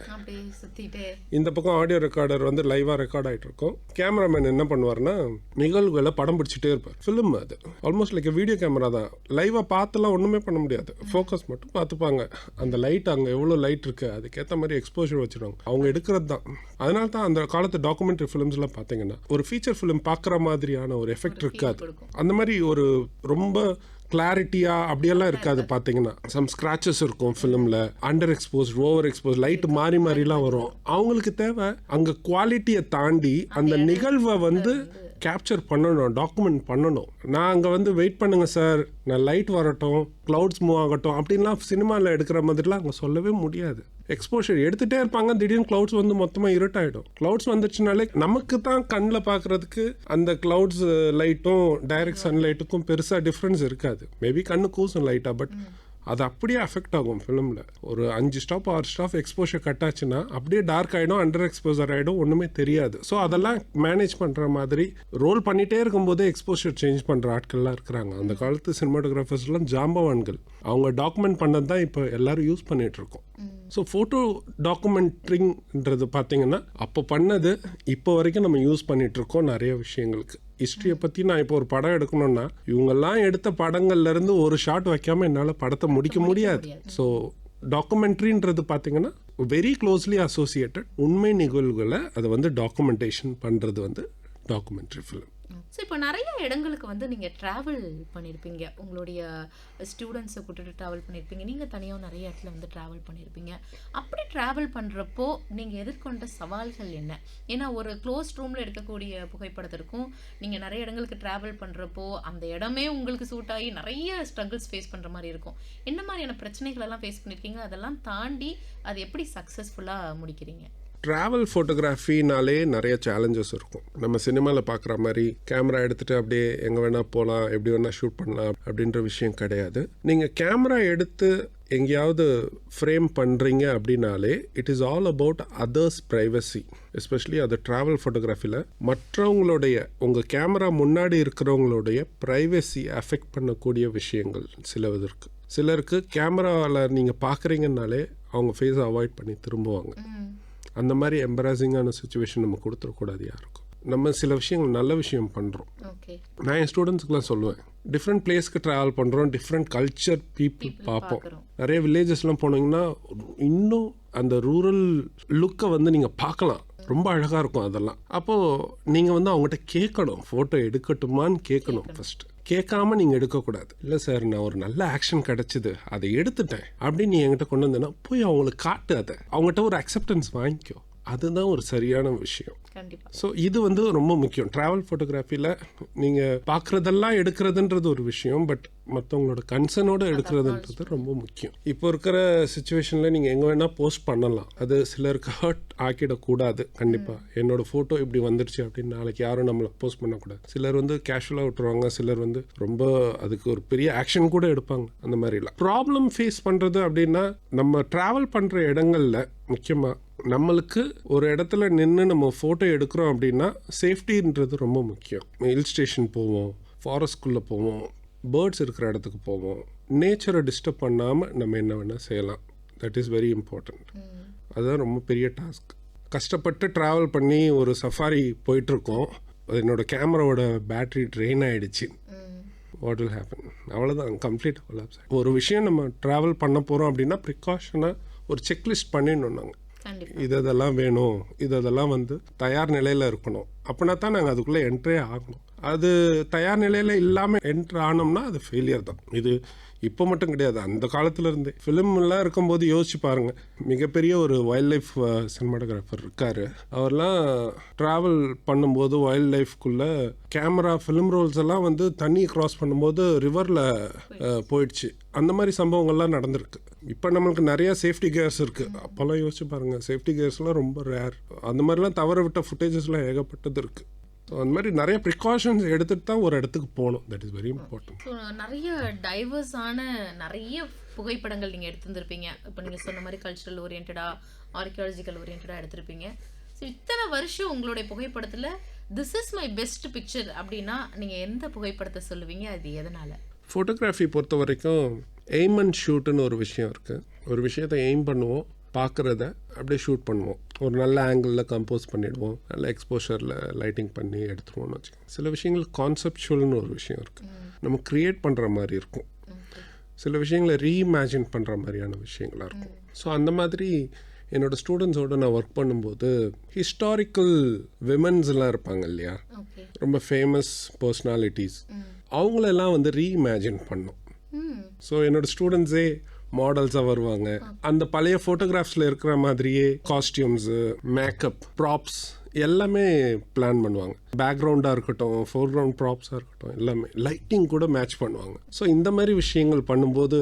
B: இந்த பக்கம் ஆடியோ ரெக்கார்டர் வந்து லைவாக ரெக்கார்ட் ஆகிட்டு இருக்கும். கேமராமேன் என்ன பண்ணுவார்னா நிகழ்வுகளை படம் பிடிச்சிட்டே இருப்பார். ஃபிலிம் அது ஆல்மோஸ்ட் லைக் வீடியோ கேமரா தான். லைவாக பார்த்துலாம் ஒன்றுமே பண்ண முடியாது, ஃபோக்கஸ் மட்டும் பார்த்துப்பாங்க. அந்த லைட் அங்கே எவ்வளோ லைட் இருக்கு அதுக்கேற்ற மாதிரி எக்ஸ்போஷர் வச்சுருவாங்க. அவங்க எடுக்கிறது தான். அதனால தான் அந்த காலத்து டாக்குமெண்ட்ரி ஃபிலிம்ஸ்லாம் பார்த்தீங்கன்னா ஒரு ஃபீச்சர் ஃபிலிம் பார்க்குற மாதிரியான ஒரு எஃபெக்ட் இருக்காது. அந்த மாதிரி ஒரு ரொம்ப கிளாரிட்டியா அப்படியெல்லாம் இருக்காது. பார்த்தீங்கன்னா சம் ஸ்க்ராச்சஸ் இருக்கும் ஃபிலிமில், under expose, over expose, light மாறி மாறிலாம் வரும். அவங்களுக்கு தேவை அங்கே குவாலிட்டியை தாண்டி அந்த நிகழ்வை வந்து கேப்சர் பண்ணணும், டாக்குமெண்ட் பண்ணணும். நான் அங்கே வந்து வெயிட் பண்ணுங்க சார், நான் லைட் வரட்டும், க்ளவுட்ஸ் மூவ் ஆகட்டும் அப்படின்லாம் சினிமாவில் எடுக்கிற மாதிரிலாம் அங்கே சொல்லவே முடியாது. எக்ஸ்போஷர் எடுத்துகிட்டே இருப்பாங்க, திடீர்னு க்ளவுட்ஸ் வந்து மொத்தமாக இருட்டாயிடும். க்ளவுட்ஸ் வந்துச்சுனாலே நமக்கு தான் கண்ணில் பார்க்குறதுக்கு அந்த க்ளவுட்ஸ் லைட்டும் டைரக்ட் சன்லைட்டுக்கும் பெருசாக டிஃப்ரென்ஸ் இருக்காது. மேபி கண்ணு கூசும் லைட்டாக, பட் அது அப்படியே அஃபெக்ட் ஆகும் ஃபிலிமில். ஒரு 5 ஸ்டாப் 6 ஸ்டாப் எக்ஸ்போஷர் கட் ஆச்சுன்னா அப்படியே டார்க் ஆகிடும், அண்டர் எக்ஸ்போசர் ஆகிடும், ஒன்றுமே தெரியாது. ஸோ அதெல்லாம் மேனேஜ் பண்ணுற மாதிரி ரோல் பண்ணிகிட்டே இருக்கும்போதே எக்ஸ்போஷர் சேஞ்ச் பண்ணுற ஆட்கள்லாம் இருக்கிறாங்க. அந்த காலத்து சினிமாட்டோகிராஃபர்ஸ்லாம் ஜாம்பவான்கள். அவங்க டாக்குமெண்ட் பண்ணது தான் இப்போ எல்லாரும் யூஸ் பண்ணிகிட்ருக்கோம். ஸோ ஃபோட்டோ டாக்குமெண்ட்ரிங்கிறது பார்த்தீங்கன்னா அப்போ பண்ணது இப்போ வரைக்கும் நம்ம யூஸ் பண்ணிகிட்ருக்கோம் நிறைய விஷயங்களுக்கு. ஹிஸ்ட்ரியை பற்றி நான் இப்போ ஒரு படம் எடுக்கணும்னா இவங்கெல்லாம் எடுத்த படங்கள்லேருந்து ஒரு ஷாட் வைக்காமல் என்னால் படத்தை முடிக்க முடியாது. ஸோ டாக்குமெண்ட்ரின்றது பார்த்தீங்கன்னா வெரி க்ளோஸ்லி அசோசியேட்டட். உண்மை நிகழ்வுகளை அதை வந்து டாக்குமெண்டேஷன் பண்ணுறது வந்து டாக்குமெண்ட்ரி ஃபிலிம்.
A: ஸோ இப்போ நிறைய இடங்களுக்கு வந்து நீங்கள் ட்ராவல் பண்ணியிருப்பீங்க, உங்களுடைய ஸ்டூடெண்ட்ஸை கூட்டிட்டு ட்ராவல் பண்ணியிருப்பீங்க, நீங்கள் தனியாக நிறைய இடத்துல வந்து ட்ராவல் பண்ணியிருப்பீங்க. அப்படி ட்ராவல் பண்ணுறப்போ நீங்கள் எதிர்கொண்ட சவால்கள் என்ன? ஏன்னா ஒரு க்ளோஸ் ரூமில் எடுக்கக்கூடிய புகைப்படத்திற்கும் நீங்கள் நிறைய இடங்களுக்கு ட்ராவல் பண்ணுறப்போ அந்த இடமே உங்களுக்கு சூட் ஆகி நிறைய ஸ்ட்ரகிள்ஸ் ஃபேஸ் பண்ணுற மாதிரி இருக்கும். என்ன மாதிரியான பிரச்சனைகளெல்லாம் ஃபேஸ் பண்ணியிருக்கீங்க? அதெல்லாம் தாண்டி அது எப்படி சக்ஸஸ்ஃபுல்லாக முடிக்கிறீங்க?
B: ட்ராவல் ஃபோட்டோகிராஃபினாலே நிறைய சேலஞ்சஸ் இருக்கும். நம்ம சினிமாவில் பார்க்குற மாதிரி கேமரா எடுத்துகிட்டு அப்படியே எங்கே வேணால் போகலாம், எப்படி வேணால் ஷூட் பண்ணலாம் அப்படின்ற விஷயம் கிடையாது. நீங்கள் கேமரா எடுத்து எங்கேயாவது ஃப்ரேம் பண்ணுறீங்க அப்படின்னாலே it is all about others privacy. Especially அது ட்ராவல் ஃபோட்டோகிராஃபியில் மற்றவங்களுடைய உங்கள் கேமரா முன்னாடி இருக்கிறவங்களுடைய ப்ரைவசி அஃபெக்ட் பண்ணக்கூடிய விஷயங்கள் சிலது இருக்குது. சிலருக்கு கேமராவில் நீங்கள் பார்க்குறீங்கன்னாலே அவங்க ஃபேஸை அவாய்ட் பண்ணி திரும்புவாங்க. அந்த மாதிரி எம்பராசிங்கான சுச்சுவேஷன் நம்ம கொடுத்துடக்கூடாது யாருக்கும். நம்ம சில விஷயங்கள் நல்ல விஷயம் பண்ணுறோம். நான் என் ஸ்டூடெண்ட்ஸுக்குலாம் சொல்லுவேன், டிஃப்ரெண்ட் பிளேஸ்க்கு ட்ராவல் பண்ணுறோம், டிஃப்ரெண்ட் கல்ச்சர் பீப்புள் பார்ப்போம். நிறைய வில்லேஜஸ்லாம் போனீங்கன்னா இன்னும் அந்த ரூரல் லுக்கை வந்து நீங்கள் பார்க்கலாம், ரொம்ப அழகாக இருக்கும் அதெல்லாம். அப்போது நீங்கள் வந்து அவங்ககிட்ட கேட்கணும், ஃபோட்டோ எடுக்கட்டுமான்னு கேட்கணும். ஃபஸ்ட்டு கேட்காம நீங்கள் எடுக்கக்கூடாது. இல்லை சார் நான் ஒரு நல்ல ஆக்ஷன் கிடச்சிது அதை எடுத்துட்டேன் அப்படின்னு நீ என்கிட்ட கொண்டு வந்தேன்னா போய் அவங்களுக்கு காட்டு, அதை அவங்ககிட்ட ஒரு அக்செப்டன்ஸ் வாங்கிக்கோ. அதுதான் ஒரு சரியான விஷயம். ஸோ இது வந்து ரொம்ப முக்கியம். ட்ராவல் ஃபோட்டோகிராஃபியில் நீங்கள் பார்க்குறதெல்லாம் எடுக்கிறதுன்றது ஒரு விஷயம், பட் மற்றவங்களோட கன்சர்னோடு எடுக்கிறதுன்றது ரொம்ப முக்கியம். இப்போ இருக்கிற சுச்சுவேஷனில் நீங்கள் எங்கே வேணால் போஸ்ட் பண்ணலாம், அது சிலருக்கு ஹர்ட் ஆக்கிடக்கூடாது. கண்டிப்பாக என்னோடய ஃபோட்டோ இப்படி வந்துருச்சு அப்படின்னு நாளைக்கு யாரும் நம்மளை போஸ்ட் பண்ணக்கூடாது. சிலர் வந்து கேஷுவலாக விட்டுருவாங்க, சிலர் வந்து ரொம்ப அதுக்கு ஒரு பெரிய ஆக்ஷன் கூட எடுப்பாங்க. அந்த மாதிரிலாம் ப்ராப்ளம் ஃபேஸ் பண்ணுறது அப்படின்னா நம்ம ட்ராவல் பண்ணுற இடங்களில் முக்கியமாக நம்மளுக்கு ஒரு இடத்துல நின்று நம்ம ஃபோட்டோ எடுக்கிறோம் அப்படின்னா சேஃப்டின்றது ரொம்ப முக்கியம். ஹில் ஸ்டேஷன் போவோம், ஃபாரஸ்ட்குள்ளே போவோம், பேர்ட்ஸ் இருக்கிற இடத்துக்கு போவோம். நேச்சரை டிஸ்டர்ப் பண்ணாமல் நம்ம என்ன வேணால் செய்யலாம். That is very important. அதுதான் ரொம்ப பெரிய டாஸ்க். கஷ்டப்பட்டு ட்ராவல் பண்ணி ஒரு சஃபாரி போயிட்டுருக்கோம், என்னோடய கேமராவோட பேட்ரி ட்ரெயின் ஆகிடுச்சு, வாட் வில் ஹேப்பன்? அவ்வளோதான், கம்ப்ளீட் கொலாப்ஸ். ஒரு விஷயம் நம்ம ட்ராவல் பண்ண போகிறோம் அப்படின்னா ப்ரிகாஷனாக ஒரு செக்லிஸ்ட் பண்ணிடணும். நாங்கள் இதெல்லாம் வேணும், இதெல்லாம் வந்து தயார் நிலையில் இருக்கணும். அப்படின்னா தான் நாங்கள் அதுக்குள்ளே என்ட்ரே ஆகணும். அது தயார் நிலையில் இல்லாமல் என்ட்ரு ஆனோம்னா அது ஃபெயிலியர் தான். இது இப்போ மட்டும் கிடையாது, அந்த காலத்துல இருந்தே ஃபிலிம்லாம் இருக்கும்போது யோசிச்சு பாருங்கள். மிகப்பெரிய ஒரு வைல்ட் லைஃப் சினிமாட்டோகிராஃபர் இருக்கார். அவர்லாம் ட்ராவல் பண்ணும்போது வைல்ட் லைஃப்குள்ளே கேமரா ஃபிலிம் ரோல்ஸ் எல்லாம் வந்து தண்ணி கிராஸ் பண்ணும்போது ரிவரில் போயிடுச்சு. அந்த மாதிரி சம்பவங்கள்லாம் நடந்திருக்கு. இப்போ நம்மளுக்கு நிறையா சேஃப்டி கேர்ஸ் இருக்குது. அப்போல்லாம் யோசிச்சு பாருங்கள், சேஃப்டி கேர்ஸ்லாம் ரொம்ப ரேர். அந்த மாதிரிலாம் தவற விட்ட ஃபுட்டேஜஸ்லாம் ஏகப்பட்டது இருக்குது. ஸோ அந்த மாதிரி நிறைய ப்ரிகாஷன்ஸ் எடுத்துகிட்டு தான் ஒரு இடத்துக்கு போகணும். That is very important.
A: So நிறைய டைவர்ஸான நிறைய புகைப்படங்கள் நீங்கள் எடுத்துருந்துருப்பீங்க. இப்போ நீங்கள் சொன்ன மாதிரி கல்ச்சுரல் ஓரியன்டாக, ஆர்கியாலஜிக்கல் ஓரியன்டாக எடுத்திருப்பீங்க. ஸோ இத்தனை வருஷம் உங்களுடைய புகைப்படத்தில் this is my best picture அப்படின்னா நீங்கள் எந்த புகைப்படத்தை சொல்லுவீங்க? அது எதனால்?
B: ஃபோட்டோகிராஃபி பொறுத்த வரைக்கும் எய்ம் அண்ட் ஷூட்டுன்னு ஒரு விஷயம் இருக்குது. ஒரு விஷயத்தை எய்ம் பண்ணுவோம், பார்க்குறத அப்படியே ஷூட் பண்ணுவோம். ஒரு நல்ல ஆங்கிளில் கம்போஸ் பண்ணிவிடுவோம், நல்ல எக்ஸ்போஷரில் லைட்டிங் பண்ணி எடுத்துருவோம்னு வச்சுக்கோங்க. சில விஷயங்கள் கான்செப்சுவல்னு ஒரு விஷயம் இருக்குது, நம்ம க்ரியேட் பண்ணுற மாதிரி இருக்கும். சில விஷயங்களை ரீஇமேஜின் பண்ணுற மாதிரியான விஷயங்களாக இருக்கும். ஸோ அந்த மாதிரி என்னோடய ஸ்டூடெண்ட்ஸோடு நான் ஒர்க் பண்ணும்போது ஹிஸ்டாரிக்கல் விமன்ஸ்லாம் இருப்பாங்க இல்லையா, ரொம்ப ஃபேமஸ் பர்சனாலிட்டிஸ், அவங்களெல்லாம் வந்து ரீஇமேஜின் பண்ணோம். ஸோ என்னோடய ஸ்டூடெண்ட்ஸே மாடல்ஸாக வருவாங்க. அந்த பழைய ஃபோட்டோகிராஃப்ஸில் இருக்கிற மாதிரியே காஸ்டியூம்ஸு, மேக்கப், ப்ராப்ஸ் எல்லாமே பிளான் பண்ணுவாங்க. பேக்ரவுண்டாக இருக்கட்டும், ஃபோர்க்ரவுண்ட் ப்ராப்ஸாக இருக்கட்டும், எல்லாமே லைட்டிங் கூட மேட்ச் பண்ணுவாங்க. ஸோ இந்த மாதிரி விஷயங்கள் பண்ணும்போது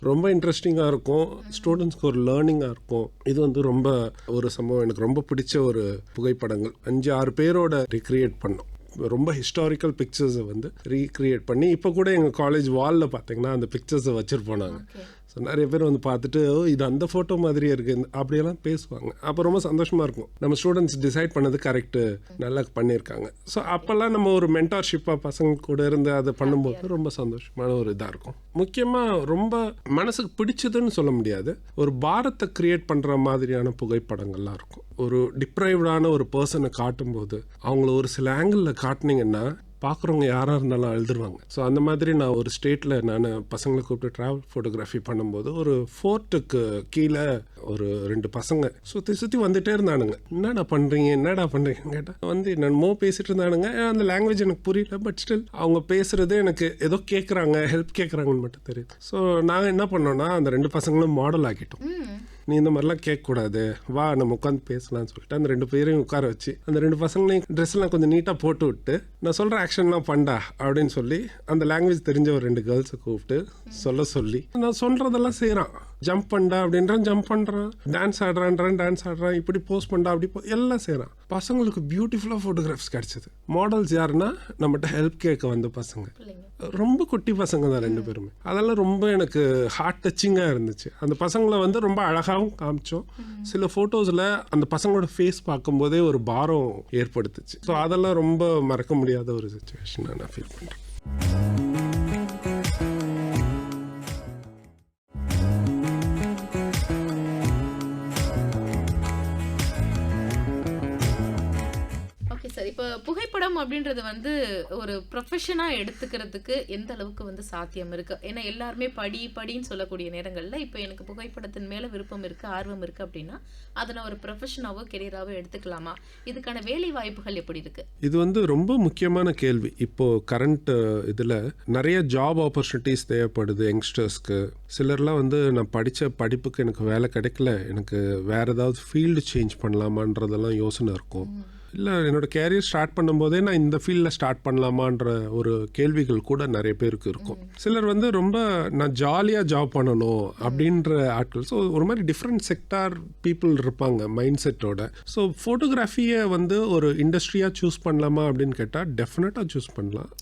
B: ரொம்ப இன்ட்ரெஸ்டிங்காக இருக்கும், ஸ்டூடெண்ட்ஸ்க்கு ஒரு லேர்னிங்காக இருக்கும். இது வந்து ரொம்ப ஒரு சம்பவம் எனக்கு ரொம்ப பிடிச்ச ஒரு புகைப்படங்கள். 5-6 பேரோட ரீக்ரியேட் பண்ணோம். ரொம்ப ஹிஸ்டாரிக்கல் பிக்சர்ஸை வந்து ரீக்ரியேட் பண்ணி இப்போ கூட எங்கள் காலேஜ் வாலில் பார்த்தீங்கன்னா அந்த பிக்சர்ஸை வச்சுருப்போம் நாங்கள். ஸோ நிறைய பேர் வந்து பார்த்துட்டு இது அந்த ஃபோட்டோ மாதிரியே இருக்குது அப்படியெல்லாம் பேசுவாங்க. அப்போ ரொம்ப சந்தோஷமாக இருக்கும், நம்ம ஸ்டூடெண்ட்ஸ் டிசைட் பண்ணது கரெக்டு, நல்லா பண்ணியிருக்காங்க. ஸோ அப்போல்லாம் நம்ம ஒரு மென்டார்ஷிப்பாக பசங்க கூட இருந்து அதை பண்ணும்போது ரொம்ப சந்தோஷமான ஒரு இதாக இருக்கும். முக்கியமாக ரொம்ப மனசுக்கு பிடிச்சதுன்னு சொல்ல முடியாது, ஒரு பாரத்தை க்ரியேட் பண்ணுற மாதிரியான புகைப்படங்கள்லாம் இருக்கும். ஒரு டிப்ரைவ்டான ஒரு பர்சனை காட்டும்போது அவங்கள ஒரு சில ஆங்கிளில் காட்டினீங்கன்னா பார்க்குறவங்க யாராக இருந்தாலும் அழுதுருவாங்க. ஸோ அந்த மாதிரி நான் ஒரு ஸ்டேட்டில் நான் பசங்களை கூப்பிட்டு ட்ராவல் ஃபோட்டோகிராஃபி பண்ணும்போது ஒரு ஃபோர்ட்டுக்கு கீழே ஒரு 2 பசங்க சுற்றி வந்துட்டே இருந்தானுங்க. என்னடா பண்ணுறீங்கன்னு கேட்டால் வந்து என்னமோ பேசிகிட்டு இருந்தானுங்க. அந்த லாங்குவேஜ் எனக்கு புரியல, பட் ஸ்டில் அவங்க பேசுகிறது எனக்கு ஏதோ கேட்குறாங்க, ஹெல்ப் கேட்குறாங்கன்னு மட்டும் தெரியுது. ஸோ நாங்கள் என்ன பண்ணோன்னா அந்த 2 பசங்களும் மாடல் ஆக்கிட்டோம். நீ இந்த மாதிரிலாம் கேட்கக்கூடாது, வா நம்ம உட்காந்து பேசலாம்னு சொல்லிட்டு அந்த 2 பேரையும் உட்கார வச்சு அந்த 2 பசங்களையும் ட்ரெஸ்லாம் கொஞ்சம் நீட்டாக போட்டு விட்டு நான் சொல்கிற ஆக்ஷன்லாம் பண்ணா அப்படின்னு சொல்லி அந்த லாங்குவேஜ் தெரிஞ்ச ஒரு 2 கேர்ள்ஸை கூப்பிட்டு சொல்லி நான் சொல்கிறதெல்லாம் செய்கிறான். ஜம்ப் பண்ணா அப்படின்றான், ஜம்ப் பண்ணுறான், டான்ஸ் ஆடுறான், இப்படி போஸ்ட் பண்ணா அப்படி எல்லாம் செய்கிறான். பசங்களுக்கு பியூட்டிஃபுல்லாக ஃபோட்டோகிராஃப்ஸ் கிடச்சிது. மாடல்ஸ் யாருன்னா நம்மகிட்ட ஹெல்ப் கேட்க வந்த பசங்க, ரொம்ப குட்டி பசங்க தான் 2 பேருமே. அதெல்லாம் ரொம்ப எனக்கு ஹார்ட் டச்சிங்காக இருந்துச்சு. அந்த பசங்களை வந்து ரொம்ப அழகாகவும் காமிச்சோம். சில ஃபோட்டோஸில் அந்த பசங்களோட ஃபேஸ் பார்க்கும்போதே ஒரு பாரம் ஏற்படுத்துச்சு. ஸோ அதெல்லாம் ரொம்ப மறக்க முடியாத ஒரு சுச்சுவேஷனாக நான் ஃபீல் பண்ணுறேன்.
A: இப்போ புகைப்படம் அப்படின்றது வந்து ஒரு ப்ரொஃபஷனாக எடுத்துக்கிறதுக்கு எந்த அளவுக்கு வந்து சாத்தியம் இருக்கு? ஏன்னா எல்லாருமே படின்னு சொல்லக்கூடிய நேரங்களில் இப்போ எனக்கு புகைப்படத்தின் மேலே விருப்பம் இருக்குது, ஆர்வம் இருக்குது அப்படின்னா அதை நான் ஒரு ப்ரொஃபஷனாவோ கெரியராவோ எடுத்துக்கலாமா? இதுக்கான வேலை வாய்ப்புகள் எப்படி இருக்கு?
B: இது வந்து ரொம்ப முக்கியமான கேள்வி. இப்போது கரண்ட் இதில் நிறைய ஜாப் ஆப்பர்ச்சுனிட்டிஸ் தேவைப்படுது யங்ஸ்டர்ஸ்க்கு. சிலர்லாம் வந்து நான் படித்த படிப்புக்கு எனக்கு வேலை கிடைக்கல, எனக்கு வேறு ஏதாவது ஃபீல்டு சேஞ்ச் பண்ணலாமான்றதெல்லாம் யோசனை இருக்கும். இல்லை என்னோடய கேரியர் ஸ்டார்ட் பண்ணும்போதே நான் இந்த ஃபீல்டில் ஸ்டார்ட் பண்ணலாமான்ற ஒரு கேள்விகள் கூட நிறைய பேருக்கு இருக்கும். சிலர் வந்து ரொம்ப நான் ஜாலியாக ஜாப் பண்ணணும் அப்படின்ற ஆட்கள். ஸோ ஒரு மாதிரி டிஃப்ரெண்ட் செக்டார் பீப்புள் இருப்பாங்க மைண்ட் செட்டோட. ஸோ ஃபோட்டோகிராஃபியை வந்து ஒரு இண்டஸ்ட்ரியாக சூஸ் பண்ணலாமா அப்படின்னு கேட்டால் டெஃபினட்டாக சூஸ் பண்ணலாம்.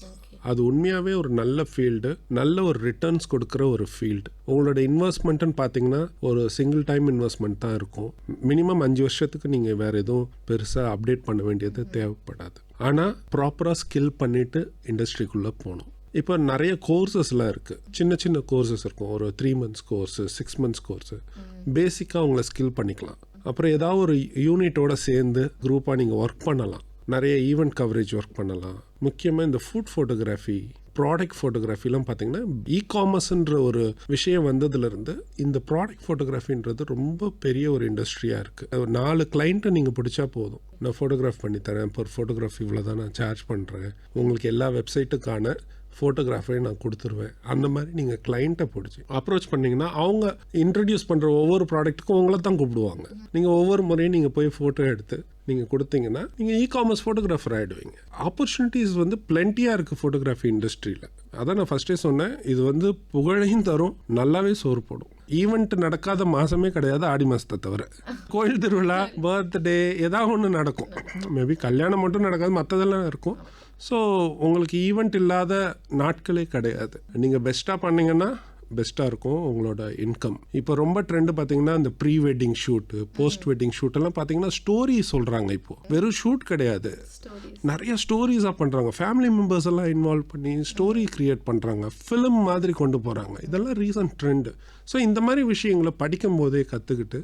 B: அது உண்மையாகவே ஒரு நல்ல ஃபீல்டு, நல்ல ஒரு ரிட்டர்ன்ஸ் கொடுக்குற ஒரு ஃபீல்டு. உங்களோட இன்வெஸ்ட்மெண்ட்டுன்னு பார்த்தீங்கன்னா ஒரு சிங்கிள் டைம் இன்வெஸ்ட்மெண்ட் தான் இருக்கும். மினிமம் 5 வருஷத்துக்கு நீங்கள் வேறு எதுவும் பெருசாக அப்டேட் பண்ண வேண்டியது தேவைப்படாது. ஆனால் ப்ராப்பராக ஸ்கில் பண்ணிவிட்டு இண்டஸ்ட்ரிக்குள்ளே போகணும். இப்போ நிறைய கோர்சஸ்லாம் இருக்குது, சின்ன கோர்சஸ் இருக்கும். ஒரு 3 months கோர்ஸு, 6 months கோர்ஸு, பேசிக்காக உங்களை ஸ்கில் பண்ணிக்கலாம். அப்புறம் ஏதாவது ஒரு யூனிட்டோட சேர்ந்து குரூப்பாக நீங்கள் ஒர்க் பண்ணலாம். நிறைய ஈவெண்ட் கவரேஜ் ஒர்க் பண்ணலாம். முக்கியமாக இந்த ஃபுட் ஃபோட்டோகிராஃபி ப்ராடக்ட் ஃபோட்டோகிராஃபிலாம் பார்த்தீங்கன்னா இ-காமர்ஸ்ன்ற ஒரு விஷயம் வந்ததுலேருந்து இந்த ப்ராடக்ட் ஃபோட்டோகிராஃபின்றது ரொம்ப பெரிய ஒரு இண்டஸ்ட்ரியாக இருக்குது. 4 கிளைண்ட்டை நீங்கள் பிடிச்சா போதும், நான் ஃபோட்டோகிராஃப் பண்ணி தரேன், இப்போ ஃபோட்டோகிராஃபி இவ்வளோ தான் நான் சார்ஜ் பண்ணுறேன், உங்களுக்கு எல்லா வெப்சைட்டுக்கான ஃபோட்டோகிராஃபரையும் நான் கொடுத்துருவேன். அந்த மாதிரி நீங்கள் கிளைண்ட்டை பிடிச்சி அப்ரோச் பண்ணிங்கன்னா அவங்க இன்ட்ரடியூஸ் பண்ணுற ஒவ்வொரு ப்ராடக்ட்டுக்கும் உங்களை தான் கூப்பிடுவாங்க. நீங்கள் ஒவ்வொரு முறையும் நீங்கள் போய் ஃபோட்டோ எடுத்து நீங்கள் கொடுத்தீங்கன்னா நீங்கள் இ-காமர்ஸ் ஃபோட்டோகிராஃபர் ஆகிடுவீங்க. ஆப்பர்ச்சுனிட்டிஸ் வந்து பிளென்ட்டியாக இருக்குது ஃபோட்டோகிராஃபி இண்டஸ்ட்ரியில். அதான் நான் ஃபஸ்ட்டே சொன்னேன், இது வந்து புகழையும் தரும், நல்லாவே சோறு போடும். ஈவெண்ட் நடக்காத மாதமே கிடையாது ஆடி மாதத்தை தவிர. கோயில் திருவிழா, பர்த்டே ஏதாவது ஒன்று நடக்கும். மேபி கல்யாணம் மட்டும் நடக்காது, மற்றதெல்லாம் இருக்கும். ஸோ உங்களுக்கு ஈவெண்ட் இல்லாத நாட்களே கிடையாது. நீங்கள் பெஸ்ட்டாக பண்ணிங்கன்னா பெஸ்ட்டாக இருக்கும் உங்களோட இன்கம். இப்போ ரொம்ப ட்ரெண்டு பார்த்தீங்கன்னா இந்த pre wedding shoot, post wedding ஷூட்டெல்லாம் பார்த்தீங்கன்னா ஸ்டோரி சொல்கிறாங்க. இப்போது வெறும் ஷூட் கிடையாது, நிறைய ஸ்டோரிஸாக பண்ணுறாங்க. ஃபேமிலி மெம்பர்ஸ் எல்லாம் இன்வால்வ் பண்ணி ஸ்டோரி க்ரியேட் பண்ணுறாங்க, ஃபிலிம் மாதிரி கொண்டு போகிறாங்க. இதெல்லாம் ரீசன்ட் ட்ரெண்டு. ஸோ இந்த மாதிரி விஷயங்களை படிக்கும் போதே கற்றுக்கிட்டு,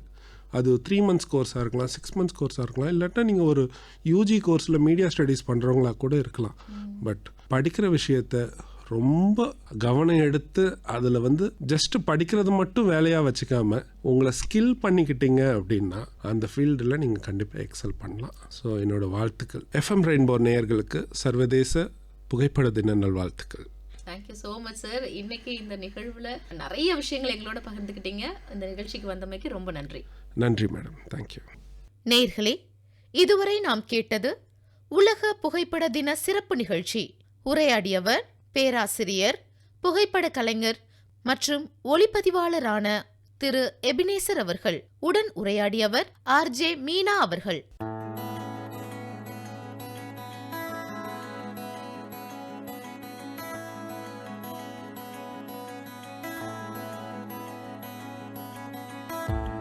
B: அது 3 months கோர்ஸாக இருக்கலாம், 6 months கோர்ஸாக இருக்கலாம், இல்லாட்டா நீங்கள் ஒரு யூஜி கோர்ஸில் மீடியா ஸ்டடீஸ் பண்ணுறவங்களா கூட இருக்கலாம். பட் படிக்கிற விஷயத்த ரொம்ப கவனம் எடுத்து அதில் வந்து ஜஸ்ட் படிக்கிறது மட்டும் வேலையாக வச்சுக்காம உங்களை ஸ்கில் பண்ணிக்கிட்டீங்க அப்படின்னா அந்த ஃபீல்டில் நீங்கள் கண்டிப்பாக எக்ஸல் பண்ணலாம். ஸோ என்னோட வாழ்த்துக்கள். எஃப்எம் ரெயின்போ நேயர்களுக்கு சர்வதேச புகைப்பட தின நல்வாழ்த்துக்கள்.
A: Thank you so much sir. இன்னைக்கு இந்த நிகழ்வில் நிறைய விஷயங்கள் எங்களோட பகிர்ந்துக்கிட்டீங்க. இந்த நிகழ்ச்சிக்கு வந்தமைக்கு ரொம்ப நன்றி.
B: நன்றி மேடம், தேங்க்யூ.
C: நேயர்களே, இதுவரை நாம் கேட்டது உலக புகைப்பட தின சிறப்பு நிகழ்ச்சி. உரையாடியவர் பேராசிரியர், புகைப்பட கலைஞர் மற்றும் ஒளிப்பதிவாளரான திரு எபினேசர் அவர்கள். உடன் உரையாடியவர் RJ மீனா அவர்கள்.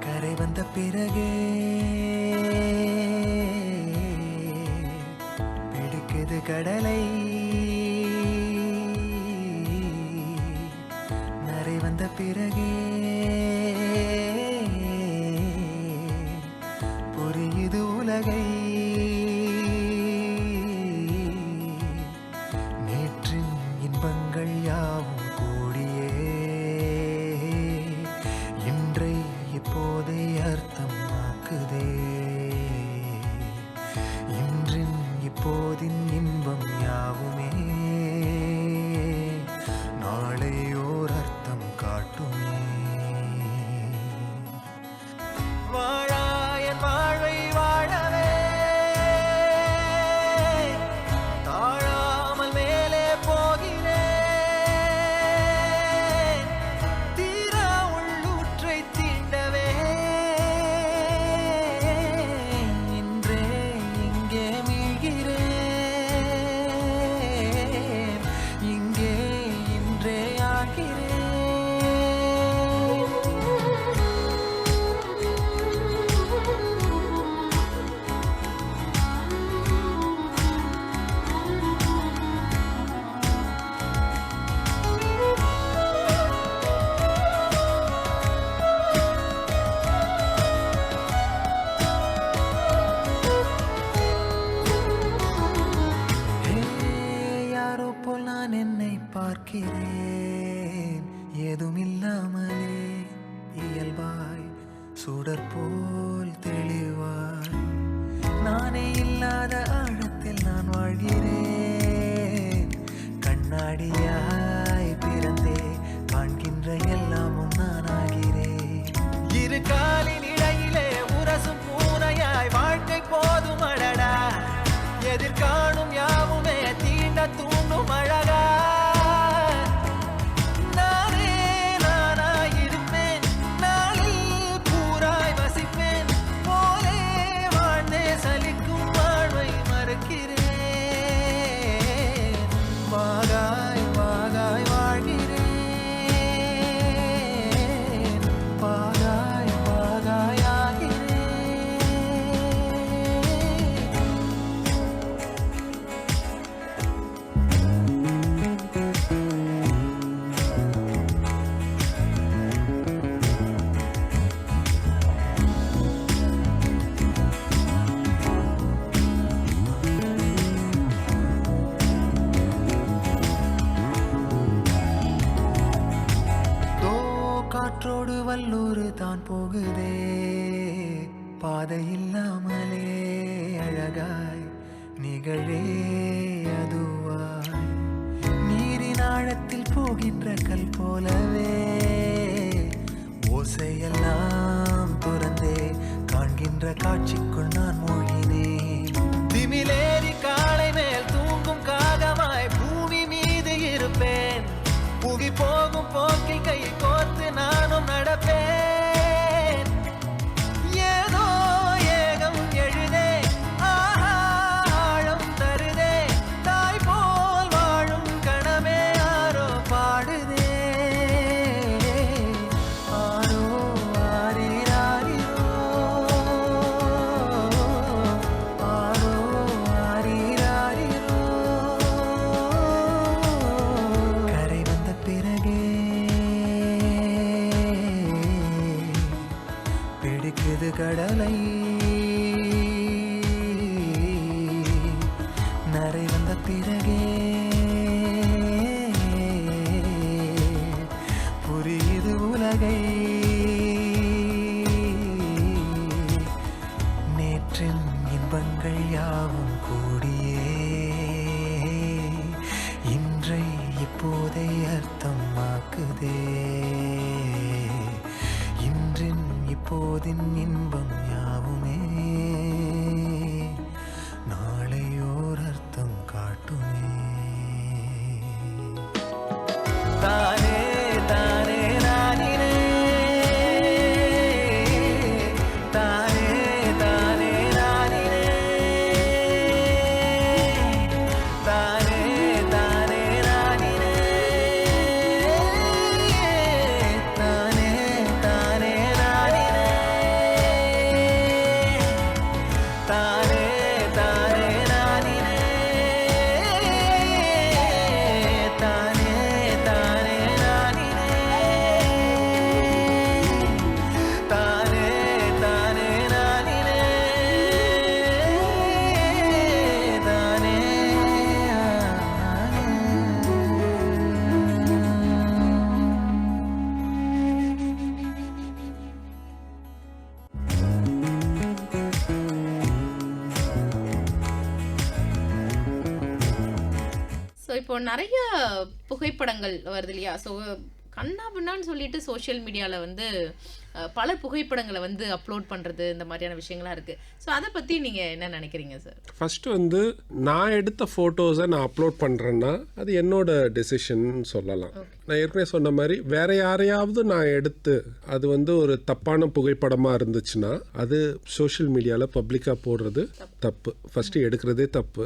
D: கரை வந்த பிறகே பிடிக்குது கடலை, நரை வந்த பிறகே புரியுது உலகை. நேற்றின் இன்பங்கள் யாவும் கூடியே இன்றை இப்போதை அர்த்தமாக்குதே. இன்றின் இப்போதின் இன்பம் யாவுமே நாளை ஓர் அர்த்தம் காட்டுமே. வாழாயன் வாழ்வை வாழவே தாழாமல் மேலே போகிறேன், தீரா உள்ளூற்றை தீண்டவே. இன்றே இங்கே மீழ்கிறேன், இங்கே இன்றே ஆகிறேன். யாரோ போல் நான் என்னை பார்க்கிறேன், ஏதுமில்லாமலே இயல்பாய் சுடர் போல் தெளிவாய். நானே இல்லாத ஆழத்தில் நான் வாழ்கிறேன், கண்ணாடியாய் பிறந்தே காண்கின்ற எல்லாமும் நான் ஆகிறேன். இரு காலின் இடையிலே உரசும் பூனையாய் வாழ்க்கை போதும் அடடா, எதிர்காணும் யாவுமே தீண்ட தூண்டும் அழகா. நானே நானாயிருப்பேன், நாளில் பூராய் வசிப்பேன், போலே வாழ்ந்தே சலிக்கும் வாழ்வை மறுக்கிறேன். போகுதே பாதை இல்லாமலே அழகாய் நிகழே அதுவாய் நீரின் ஆழத்தில் போகின்ற கல் போலவே ஓசையெல்லாம் துறந்தே காண்கின்ற காட்சிக்குள் நான் மூழ்கினேன் திமிலேறி காலை மேல் தூங்கும் காகமாய் பூமி மீது இருப்பேன் புவி போகும் போக்கில் கை கோர்த்து நானும் நடப்பேன் ஏதோ ஏகம் எழுதே ஆஹா ஆழம் தருதே தாய் போல் வாழும் கணமே ஆரோ பாடுதே ஆரோ ஆரிராரிரோ ஆரோ ஆரிராரிரோ கரை வந்த பிறகே பிடிக்குது கடலை நரை வந்த பிறகே புரியுது உலகை நேற்றின் இன்பங்கள் யாவும் கூடியே இன்றை இப்போதை அர்த்தமாக்குதே இன்றின் இப்போதின் இன்பம் யாவுமே நாளையோர் அர்த்தம் காட்டுமே தானே தானே நானினே தானே தானே நானினே தானே தானே நானினே தானே தானே நானினே தானே தானே நானினே தானே தானே நானினே தானே தானே நானினே தானே
A: ஸோ இப்போ நிறைய புகைப்படங்கள் வருது இல்லையா? ஸோ கண்ணா பின்னான்னு சொல்லிட்டு சோஷியல் மீடியாவில் வந்து பல புகைப்படங்களை வந்து அப்லோட் பண்ணுறது இந்த மாதிரியான விஷயங்கள்லாம் இருக்குது. ஸோ அதை பற்றி நீங்கள் என்ன நினைக்கிறீங்க சார்?
B: ஃபஸ்ட்டு வந்து நான் எடுத்த ஃபோட்டோஸை நான் அப்லோட் பண்ணுறேன்னா அது என்னோட டெசிஷன் சொல்லலாம். நான் ஏற்கனவே சொன்ன மாதிரி வேற யாரையாவது நான் எடுத்து அது வந்து ஒரு தப்பான புகைப்படமாக இருந்துச்சுன்னா அது சோஷியல் மீடியாவில் பப்ளிக்காக போடுறது தப்பு. ஃபஸ்ட்டு எடுக்கிறதே தப்பு.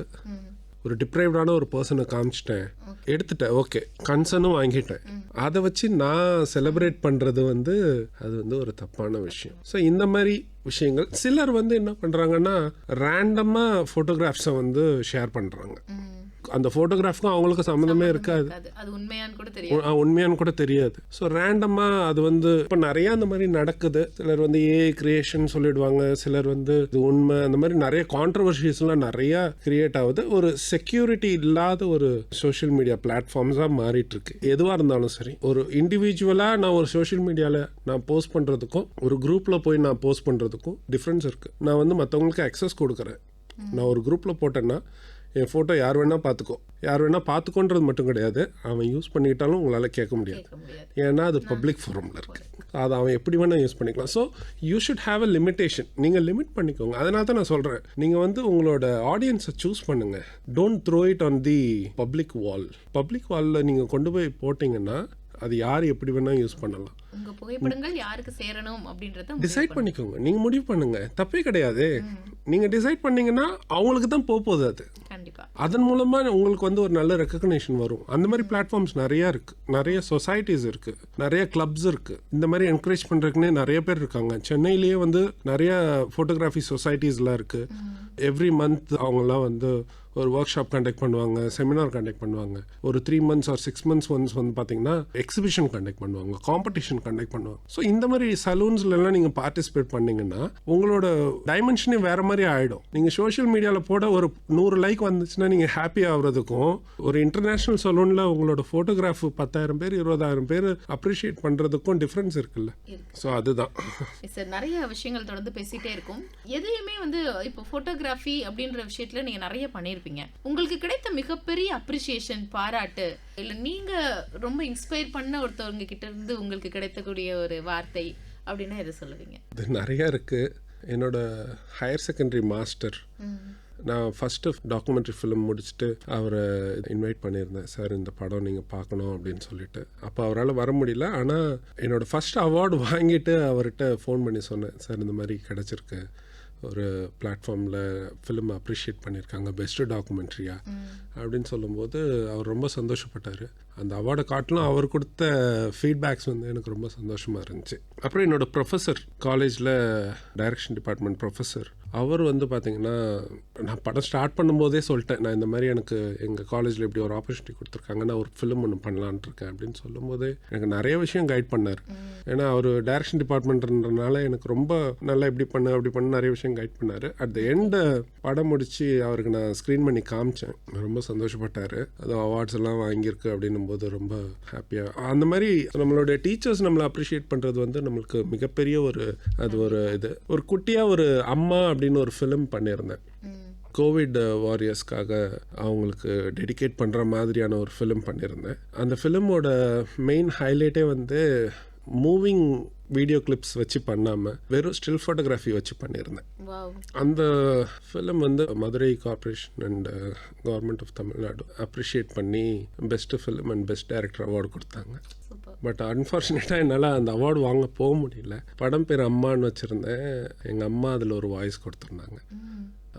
B: ஒரு டிப்ரைவ்டான ஒரு பர்சனை காமிச்சிட்டேன், எடுத்துட்டேன், ஓகே, கன்சர்னும் வாங்கிட்டேன், அதை வச்சு நான் செலிப்ரேட் பண்ணுறது வந்து அது வந்து ஒரு தப்பான விஷயம். ஸோ இந்த மாதிரி விஷயங்கள் சிலர் வந்து என்ன பண்ணுறாங்கன்னா ரேண்டமாக ஃபோட்டோகிராஃப்ஸை வந்து ஷேர் பண்ணுறாங்க. அந்த ஃபோட்டோகிராஃப்க்கும் அவங்களுக்கு சம்மந்தமே இருக்காது,
A: அது உண்மையான்னு கூட தெரியாது,
B: உண்மையானு கூட தெரியாது. ஸோ ரேண்டமாக அது வந்து இப்போ நிறையா அந்த மாதிரி நடக்குது. சிலர் வந்து ஏஐ கிரியேஷன் சொல்லிடுவாங்க, சிலர் வந்து இது உண்மை, அந்த மாதிரி நிறைய கான்ட்ரவர்ஷிஸ்லாம் நிறையா கிரியேட் ஆகுது. ஒரு செக்யூரிட்டி இல்லாத ஒரு சோஷியல் மீடியா பிளாட்ஃபார்ம்ஸாக மாறிட்டு இருக்கு. எதுவாக இருந்தாலும் சரி, ஒரு இண்டிவிஜுவலாக நான் ஒரு சோஷியல் மீடியாவில் நான் போஸ்ட் பண்ணுறதுக்கும் ஒரு குரூப்பில் போய் நான் போஸ்ட் பண்ணுறதுக்கும் டிஃப்ரென்ஸ் இருக்குது. நான் வந்து மற்றவங்களுக்கு அக்சஸ் கொடுக்குறேன். நான் ஒரு குரூப்பில் போட்டேன்னா என் ஃபோட்டோ யார் வேணால் பார்த்துக்கோ, யார் வேணால் பார்த்துக்கோன்றது மட்டும் கிடையாது, அவன் யூஸ் பண்ணிக்கிட்டாலும் உங்களால் கேட்க முடியாது. ஏன்னா அது பப்ளிக் ஃபோரமில் இருக்குது, அதை அவன் எப்படி வேணால் யூஸ் பண்ணிக்கலாம். So you should have a limitation. நீங்கள் லிமிட் பண்ணிக்கோங்க. அதனால தான் நான் சொல்கிறேன், நீங்கள் வந்து உங்களோட ஆடியன்ஸை சூஸ் பண்ணுங்கள். Don't throw it on the public wall. Public வாலில் நீங்கள் கொண்டு போய் போட்டிங்கன்னா அது யார் எப்படி வேணால் யூஸ் பண்ணலாம்.
A: உங்க புகைப்படங்கள் யாருக்கு சேரணும் அப்படின்றத
B: டிசைட் பண்ணிக்கோங்க. நீங்கள் முடிவு பண்ணுங்க, தப்பே கிடையாது. நீங்கள் டிசைட் பண்ணீங்கன்னா அவங்களுக்கு தான் போகுது. அது
A: கண்டிப்பா
B: அதன் மூலமாக உங்களுக்கு வந்து ஒரு நல்ல ரெக்கக்னேஷன் வரும். அந்த மாதிரி பிளாட்ஃபார்ம்ஸ் நிறையா இருக்குது, நிறைய சொசைட்டிஸ் இருக்குது, நிறைய கிளப்ஸ் இருக்குது. இந்த மாதிரி என்கரேஜ் பண்ணுறதுக்குன்னே நிறைய பேர் இருக்காங்க. சென்னையிலேயே வந்து நிறைய ஃபோட்டோகிராஃபி சொசைட்டிஸ்லாம் இருக்குது. எவ்ரி மந்த் அவங்கெல்லாம் வந்து ஒரு ஒர்க் ஷாப் கண்டக்ட் பண்ணுவாங்க, செமினார் கண்டக்ட் பண்ணுவாங்க. ஒரு 3 months ஆர் 6 months ஒன்ஸ் வந்து பார்த்தீங்கன்னா எக்ஸிபிஷன் கண்டக்ட் பண்ணுவாங்க, காம்படிஷன் கண்டக்ட் பண்ணுவாங்க. ஸோ இந்த மாதிரி சலூன்ஸ்லாம் நீங்கள் பார்ட்டிசிபேட் பண்ணீங்கன்னா உங்களோட டைமென்ஷனே வேற மாதிரி ஆகிடும். நீங்கள் சோஷியல் மீடியாவில் போட ஒரு 100 லைக் வந்துச்சுன்னா நீங்கள் ஹாப்பி ஆகுறதுக்கும் ஒரு இன்டர்நேஷ்னல் சலூனில் உங்களோட ஃபோட்டோகிராஃப் 10,000 பேர் 20,000 பேர் அப்ரிஷியேட் பண்ணுறதுக்கும் டிஃப்ரென்ஸ் இருக்குல்ல. ஸோ அதுதான்
A: சார். நிறைய விஷயங்கள் தொடர்ந்து பேசிட்டே இருக்கும். எதையுமே வந்து இப்போ ஃபோட்டோகிராஃபி அப்படின்ற விஷயத்துல நீங்க நிறைய பண்ணியிருப்பீங்க. உங்களுக்கு கிடைத்த மிகப்பெரிய அப்ரிசியேஷன், பாராட்டு, இல்ல நீங்க ரொம்ப இன்ஸ்பயர் பண்ண ஒருத்தவங்க கிட்ட இருந்து உங்களுக்கு கிடைத்தக்கூடிய ஒரு வார்த்தை அப்படின்னா எதை சொல்லுவீங்க?
B: இது நிறைய இருக்குது. என்னோட ஹையர் செகண்டரி மாஸ்டர், நான் ஃபஸ்ட்டு டாக்குமெண்ட்ரி ஃபிலிம் முடிச்சுட்டு அவரை இன்வைட் பண்ணியிருந்தேன். சார் இந்த படம் நீங்கள் பார்க்கணும் அப்படின்னு சொல்லிட்டு. அப்போ அவரால் வர முடியல. ஆனால் என்னோடய ஃபஸ்ட் அவார்டு வாங்கிட்டு அவர்கிட்ட ஃபோன் பண்ணி சொன்னேன், சார் இந்த மாதிரி கிடச்சிருக்கு, ஒரு பிளாட்ஃபார்மில் ஃபிலிம் அப்ரிஷியேட் பண்ணியிருக்காங்க, பெஸ்ட்டு டாக்குமெண்ட்ரியா அப்படின்னு சொல்லும்போது அவர் ரொம்ப சந்தோஷப்பட்டார். அந்த அவார்டை காட்டிலும் அவர் கொடுத்த ஃபீட்பேக்ஸ் வந்து எனக்கு ரொம்ப சந்தோஷமாக இருந்துச்சு. அப்புறம் என்னோடய ப்ரொஃபஸர், காலேஜில் டைரக்ஷன் டிபார்ட்மெண்ட் ப்ரொஃபஸர், அவர் வந்து பார்த்திங்கன்னா நான் படம் ஸ்டார்ட் பண்ணும்போதே சொல்லிட்டேன், நான் இந்த மாதிரி எனக்கு எங்கள் காலேஜில் இப்படி ஒரு ஆப்பர்ச்சுனிட்டி கொடுத்துருக்காங்க, நான் ஒரு ஃபிலிம் ஒன்று பண்ணலான்ட்டு இருக்கேன் அப்படின்னு சொல்லும்போதே எனக்கு நிறைய விஷயம் கைட் பண்ணார். ஏன்னா அவர் டைரக்ஷன் டிபார்ட்மெண்ட்ன்றனால எனக்கு ரொம்ப நல்லா இப்படி பண்ண அப்படி பண்ண நிறைய விஷயம் கைட் பண்ணார். அட் த எண்டு படம் முடித்து அவருக்கு நான் ஸ்க்ரீன் பண்ணி காமிச்சேன். ரொம்ப சந்தோஷப்பட்டார். அதுவும் அவார்ட்ஸ் எல்லாம் வாங்கியிருக்கு அப்படின்னும் போது ரொம்ப ஹாப்பியாக. அந்த மாதிரி நம்மளுடைய டீச்சர்ஸ் நம்மளை அப்ரிஷியேட் பண்ணுறது வந்து நம்மளுக்கு மிகப்பெரிய ஒரு குட்டியாக ஒரு அம்மா அப்படின்னு ஒரு ஃபிலிம் பண்ணியிருந்தேன். கோவிட் வாரியர்ஸ்க்காக அவங்களுக்கு டெடிகேட் பண்ணுற மாதிரியான ஒரு ஃபிலிம் பண்ணியிருந்தேன். அந்த ஃபிலிமோட மெயின் ஹைலைட்டே வந்து மூவிங் வீடியோ கிளிப்ஸ் வச்சு பண்ணாமல் வெறும் ஸ்டில் ஃபோட்டோகிராஃபி வச்சு பண்ணியிருந்தேன். அந்த ஃபிலிம் வந்து Madurai corporation and government of Tamil Nadu appreciate பண்ணி best film and best director award கொடுத்தாங்க. பட் அன்ஃபார்ச்சுனேட்டாக என்னால் அந்த அவார்டு வாங்க போக முடியல. படம் பேர் அம்மான்னு வச்சுருந்தேன். எங்கள் அம்மா அதில் ஒரு வாய்ஸ் கொடுத்துருந்தாங்க.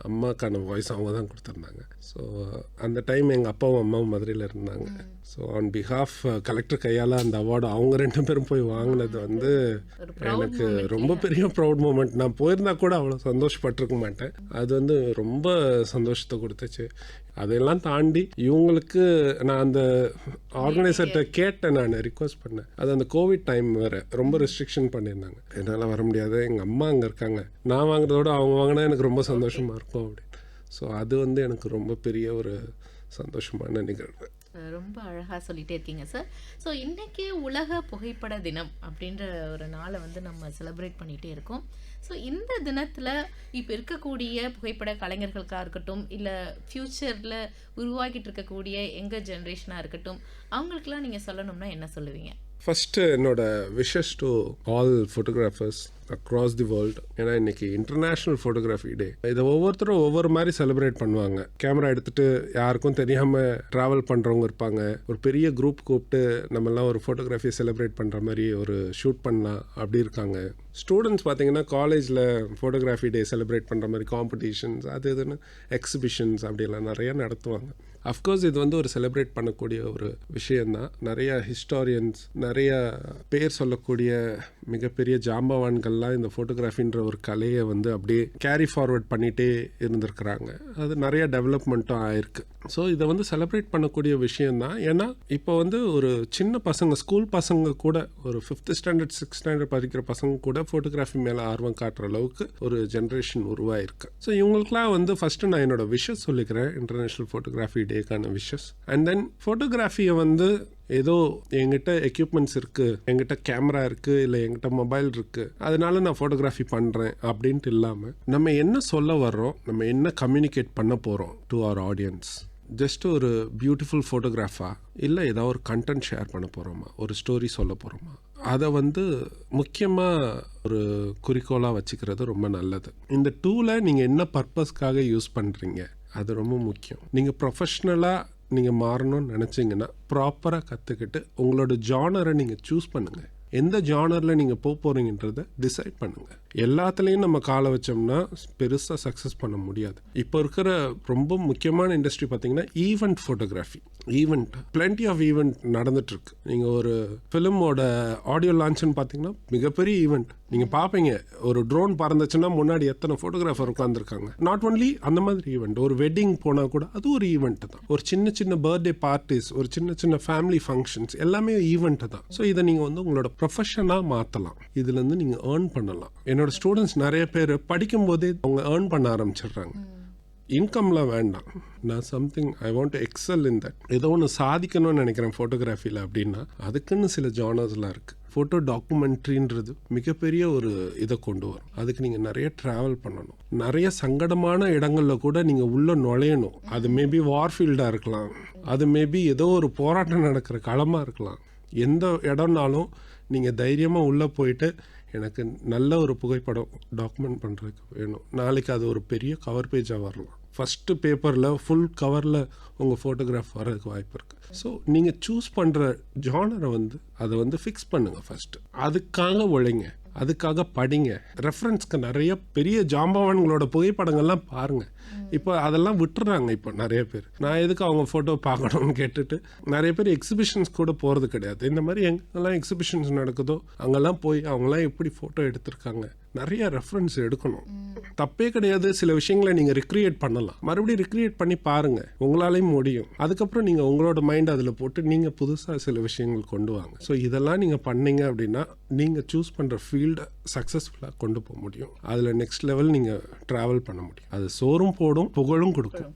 B: அம்மாக்கான வாய்ஸ் அவங்க தான் கொடுத்துருந்தாங்க. ஸோ அந்த டைம் எங்கள் அப்பாவும் அம்மாவும் மதுரையில் இருந்தாங்க. ஸோ ஆன் பிஹாஃப் கலெக்டர் கையால் அந்த அவார்டு அவங்க 2 பேரும் போய் வாங்கினது வந்து எனக்கு ரொம்ப பெரிய ப்ரௌட் மூமெண்ட். நான் போயிருந்தா கூட அவ்வளோ சந்தோஷப்பட்டிருக்க மாட்டேன். அது வந்து ரொம்ப சந்தோஷத்தை கொடுத்துச்சு. அதெல்லாம் தாண்டி இவங்களுக்கு நான் அந்த ஆர்கனைசர்கிட்ட கேட்டேன், நான் ரிக்வஸ்ட் பண்ணேன். அது அந்த கோவிட் டைம் வேறு ரொம்ப ரெஸ்ட்ரிக்ஷன் பண்ணியிருந்தாங்க. என்னால் வர முடியாது, எங்கள் அம்மா அங்கே இருக்காங்க, நான் வாங்குறதோட அவங்க வாங்கினா எனக்கு ரொம்ப சந்தோஷமாக இருக்கும் அப்படின்னு. ஸோ அது வந்து எனக்கு ரொம்ப பெரிய ஒரு சந்தோஷமான நிகழ்வு.
A: ரொம்ப அழகாக சொல்லிகிட்டே இருக்கீங்க சார். ஸோ இன்றைக்கி உலக புகைப்பட தினம் அப்படின்ற ஒரு நாளை வந்து நம்ம செலிப்ரேட் பண்ணிகிட்டே இருக்கோம். ஸோ இந்த தினத்தில் இப்போ இருக்கக்கூடிய புகைப்பட கலைஞர்களுக்காக இருக்கட்டும், இல்லை ஃப்யூச்சரில் உருவாக்கிட்டு இருக்கக்கூடிய எங்கள் ஜென்ரேஷனாக இருக்கட்டும், அவங்களுக்கெல்லாம் நீங்கள் சொல்லணும்னா என்ன சொல்லுவீங்க?
B: ஃபஸ்ட்டு என்னோட wishes to all photographers across the world. ஏன்னா இன்றைக்கி இன்டர்நேஷ்னல் ஃபோட்டோகிராஃபி டே. இதை ஒவ்வொருத்தரும் ஒவ்வொரு மாதிரி செலிப்ரேட் பண்ணுவாங்க. கேமரா எடுத்துகிட்டு யாருக்கும் தெரியாமல் ட்ராவல் பண்ணுறவங்க இருப்பாங்க. ஒரு பெரிய குரூப் கூப்பிட்டு நம்மெல்லாம் ஒரு ஃபோட்டோகிராஃபியை செலிப்ரேட் பண்ணுற மாதிரி ஒரு ஷூட் பண்ணலாம் அப்படி இருக்காங்க. ஸ்டூடெண்ட்ஸ் பார்த்தீங்கன்னா காலேஜில் ஃபோட்டோகிராஃபி டே செலிப்ரேட் பண்ணுற மாதிரி காம்படிஷன்ஸ், அது இதுன்னு எக்ஸிபிஷன்ஸ் அப்படிலாம் நிறையா நடத்துவாங்க. அஃப்கோர்ஸ் இது வந்து ஒரு செலிப்ரேட் பண்ணக்கூடிய ஒரு விஷயந்தான். நிறைய ஹிஸ்டாரியன்ஸ், நிறைய பேர் சொல்லக்கூடிய மிகப்பெரிய ஜாம்பவான்கள்லாம் இந்த ஃபோட்டோகிராஃபின்ற ஒரு கலையை வந்து அப்படியே கேரி ஃபார்வர்ட் பண்ணிகிட்டே இருந்திருக்கிறாங்க. அது நிறைய டெவலப்மெண்ட்டும் ஆயிருக்கு. ஸோ இதை வந்து செலிப்ரேட் பண்ணக்கூடிய விஷயந்தான். ஏன்னா இப்போ வந்து ஒரு சின்ன பசங்க, ஸ்கூல் பசங்க கூட, ஒரு 5th ஸ்டாண்டர்ட் 6th ஸ்டாண்டர்ட் படிக்கிற பசங்க கூட ஃபோட்டோகிராஃபி மேலே ஆர்வம் காட்டுற அளவுக்கு ஒரு ஜென்ரேஷன் உருவாயிருக்கு. ஸோ இவங்களுக்குலாம் வந்து ஃபஸ்ட்டு நான் என்னோட விஷஸ் சொல்லிக்கிறேன், இன்டர்நேஷ்னல் ஃபோட்டோகிராஃபி டேக்கான விஷஸ். அண்ட் தென் ஃபோட்டோகிராஃபியை வந்து ஏதோ என்கிட்ட எக்யூப்மெண்ட்ஸ் இருக்குது, என்கிட்ட கேமரா இருக்குது, இல்லை என்கிட்ட மொபைல் இருக்குது, அதனால நான் ஃபோட்டோகிராஃபி பண்ணுறேன் அப்படின்ட்டு இல்லாமல் நம்ம என்ன சொல்ல வர்றோம், நம்ம என்ன கம்யூனிகேட் பண்ண போகிறோம் டு அவர் ஆடியன்ஸ். ஜஸ்ட் ஒரு பியூட்டிஃபுல் ஃபோட்டோகிராஃபா, இல்லை ஏதாவது ஒரு கண்டென்ட் ஷேர் பண்ண போகிறோமா, ஒரு ஸ்டோரி சொல்ல போகிறோமா, அதை வந்து முக்கியமாக ஒரு குறிக்கோளாக வச்சுக்கிறது ரொம்ப நல்லது. இந்த டூலை நீங்கள் என்ன பர்பஸ்க்காக யூஸ் பண்ணுறீங்க அது ரொம்ப முக்கியம். நீங்கள் ப்ரொஃபஷ்னலாக நீங்கள் மாறணும்னு நினச்சிங்கன்னா ப்ராப்பராக கற்றுக்கிட்டு உங்களோட ஜானரை நீங்கள் சூஸ் பண்ணுங்கள். எந்த ஜானரில் நீங்கள் போக போகிறீங்கன்றதை டிசைட் பண்ணுங்கள். எல்லாத்துலேயும் நம்ம காலை வச்சோம்னா பெருசாக சக்ஸஸ் பண்ண முடியாது. இப்போ இருக்கிற ரொம்ப முக்கியமான இண்டஸ்ட்ரி பார்த்தீங்கன்னா event photography. Event plenty of event நடந்துட்டுருக்கு. நீங்கள் ஒரு ஃபிலிமோட ஆடியோ லான்ச்னு பார்த்தீங்கன்னா மிகப்பெரிய ஈவெண்ட். நீங்கள் பார்ப்பீங்க, ஒரு ட்ரோன் பறந்துச்சுன்னா முன்னாடி எத்தனை ஃபோட்டோகிராஃபர் உட்காந்துருக்காங்க. நாட் ஒன்லி அந்த மாதிரி ஈவெண்ட், ஒரு வெட்டிங் போனால் கூட அது ஒரு ஈவெண்ட் தான். ஒரு சின்ன சின்ன பர்த்டே பார்ட்டிஸ், ஒரு சின்ன சின்ன ஃபேமிலி ஃபங்க்ஷன்ஸ் எல்லாமே ஈவெண்ட் தான். ஸோ இதை நீங்கள் வந்து உங்களோட ப்ரொஃபஷனாக மாற்றலாம். இதுலேருந்து நீங்கள் ஏர்ன் பண்ணலாம். என்னோட ஸ்டூடெண்ட்ஸ் நிறைய பேர் படிக்கும் போதே அவங்க ஏர்ன் பண்ண ஆரம்பிச்சிடுறாங்க. இன்கம்லாம் வேண்டாம், நான் something I want to XL in that, ஏதோ ஒன்று சாதிக்கணும்னு நினைக்கிறேன் ஃபோட்டோகிராஃபியில் அப்படின்னா அதுக்குன்னு சில ஜானர்ஸ்லாம் இருக்குது. ஃபோட்டோ டாக்குமெண்ட்ரின்றது மிகப்பெரிய ஒரு இதை கொண்டு வரும். அதுக்கு நீங்கள் நிறைய ட்ராவல் பண்ணணும், நிறைய சங்கடமான இடங்களில் கூட நீங்கள் உள்ளே நுழையணும். அது மேபி வார்ஃபீல்டாக இருக்கலாம், அது மேபி ஏதோ ஒரு போராட்டம் நடக்கிற களமாக இருக்கலாம். எந்த இடம்னாலும் நீங்கள் தைரியமாக உள்ளே போயிட்டு எனக்கு நல்ல ஒரு புகைப்படம் டாக்குமெண்ட் பண்ணுறதுக்கு வேணும். நாளைக்கு அது ஒரு பெரிய கவர் பேஜாக வரலாம். ஃபஸ்ட்டு பேப்பரில் ஃபுல் கவரில் உங்கள் ஃபோட்டோகிராஃப் வர்றதுக்கு வாய்ப்பு இருக்குது. ஸோ நீங்கள் சூஸ் பண்ணுற ஜானரை வந்து அதை வந்து ஃபிக்ஸ் பண்ணுங்கள் ஃபஸ்ட்டு. அதுக்காக உழைங்க, அதுக்காக படிங்க. ரெஃபரன்ஸ்க்கு நிறைய பெரிய ஜாம்பவான்களோட புகைப்படங்கள்லாம் பாருங்கள். இப்போ அதெல்லாம் விட்டுறாங்க. இப்போ நிறைய பேர் நான் எதுக்கு அவங்க ஃபோட்டோ பார்க்கணும்னு கேட்டுட்டு நிறைய பேர் எக்ஸிபிஷன்ஸ் கூட போகிறது கிடையாது. இந்த மாதிரி எங்கெல்லாம் எக்ஸிபிஷன்ஸ் நடக்குதோ அங்கெல்லாம் போய் அவங்களாம் எப்படி ஃபோட்டோ எடுத்திருக்காங்க நிறைய ரெஃபரன்ஸ் எடுக்கணும். தப்பே கிடையாது. சில விஷயங்களை நீங்கள் ரிக்ரியேட் பண்ணலாம், மறுபடியும் ரிக்ரியேட் பண்ணி பாருங்கள், உங்களாலையும் முடியும். அதுக்கப்புறம் நீங்கள் உங்களோட மைண்ட் அதில் போட்டு நீங்கள் புதுசாக சில விஷயங்கள் கொண்டு வாங்க. ஸோ இதெல்லாம் நீங்கள் பண்ணீங்க அப்படின்னா நீங்கள் சூஸ் பண்ணுற ஃபீல்டை சக்ஸஸ்ஃபுல்லாக கொண்டு போக முடியும். அதில் நெக்ஸ்ட் லெவல் நீங்கள் ட்ராவல் பண்ண முடியும். அது சோறும் போடும், புகழும் கொடுக்கும்.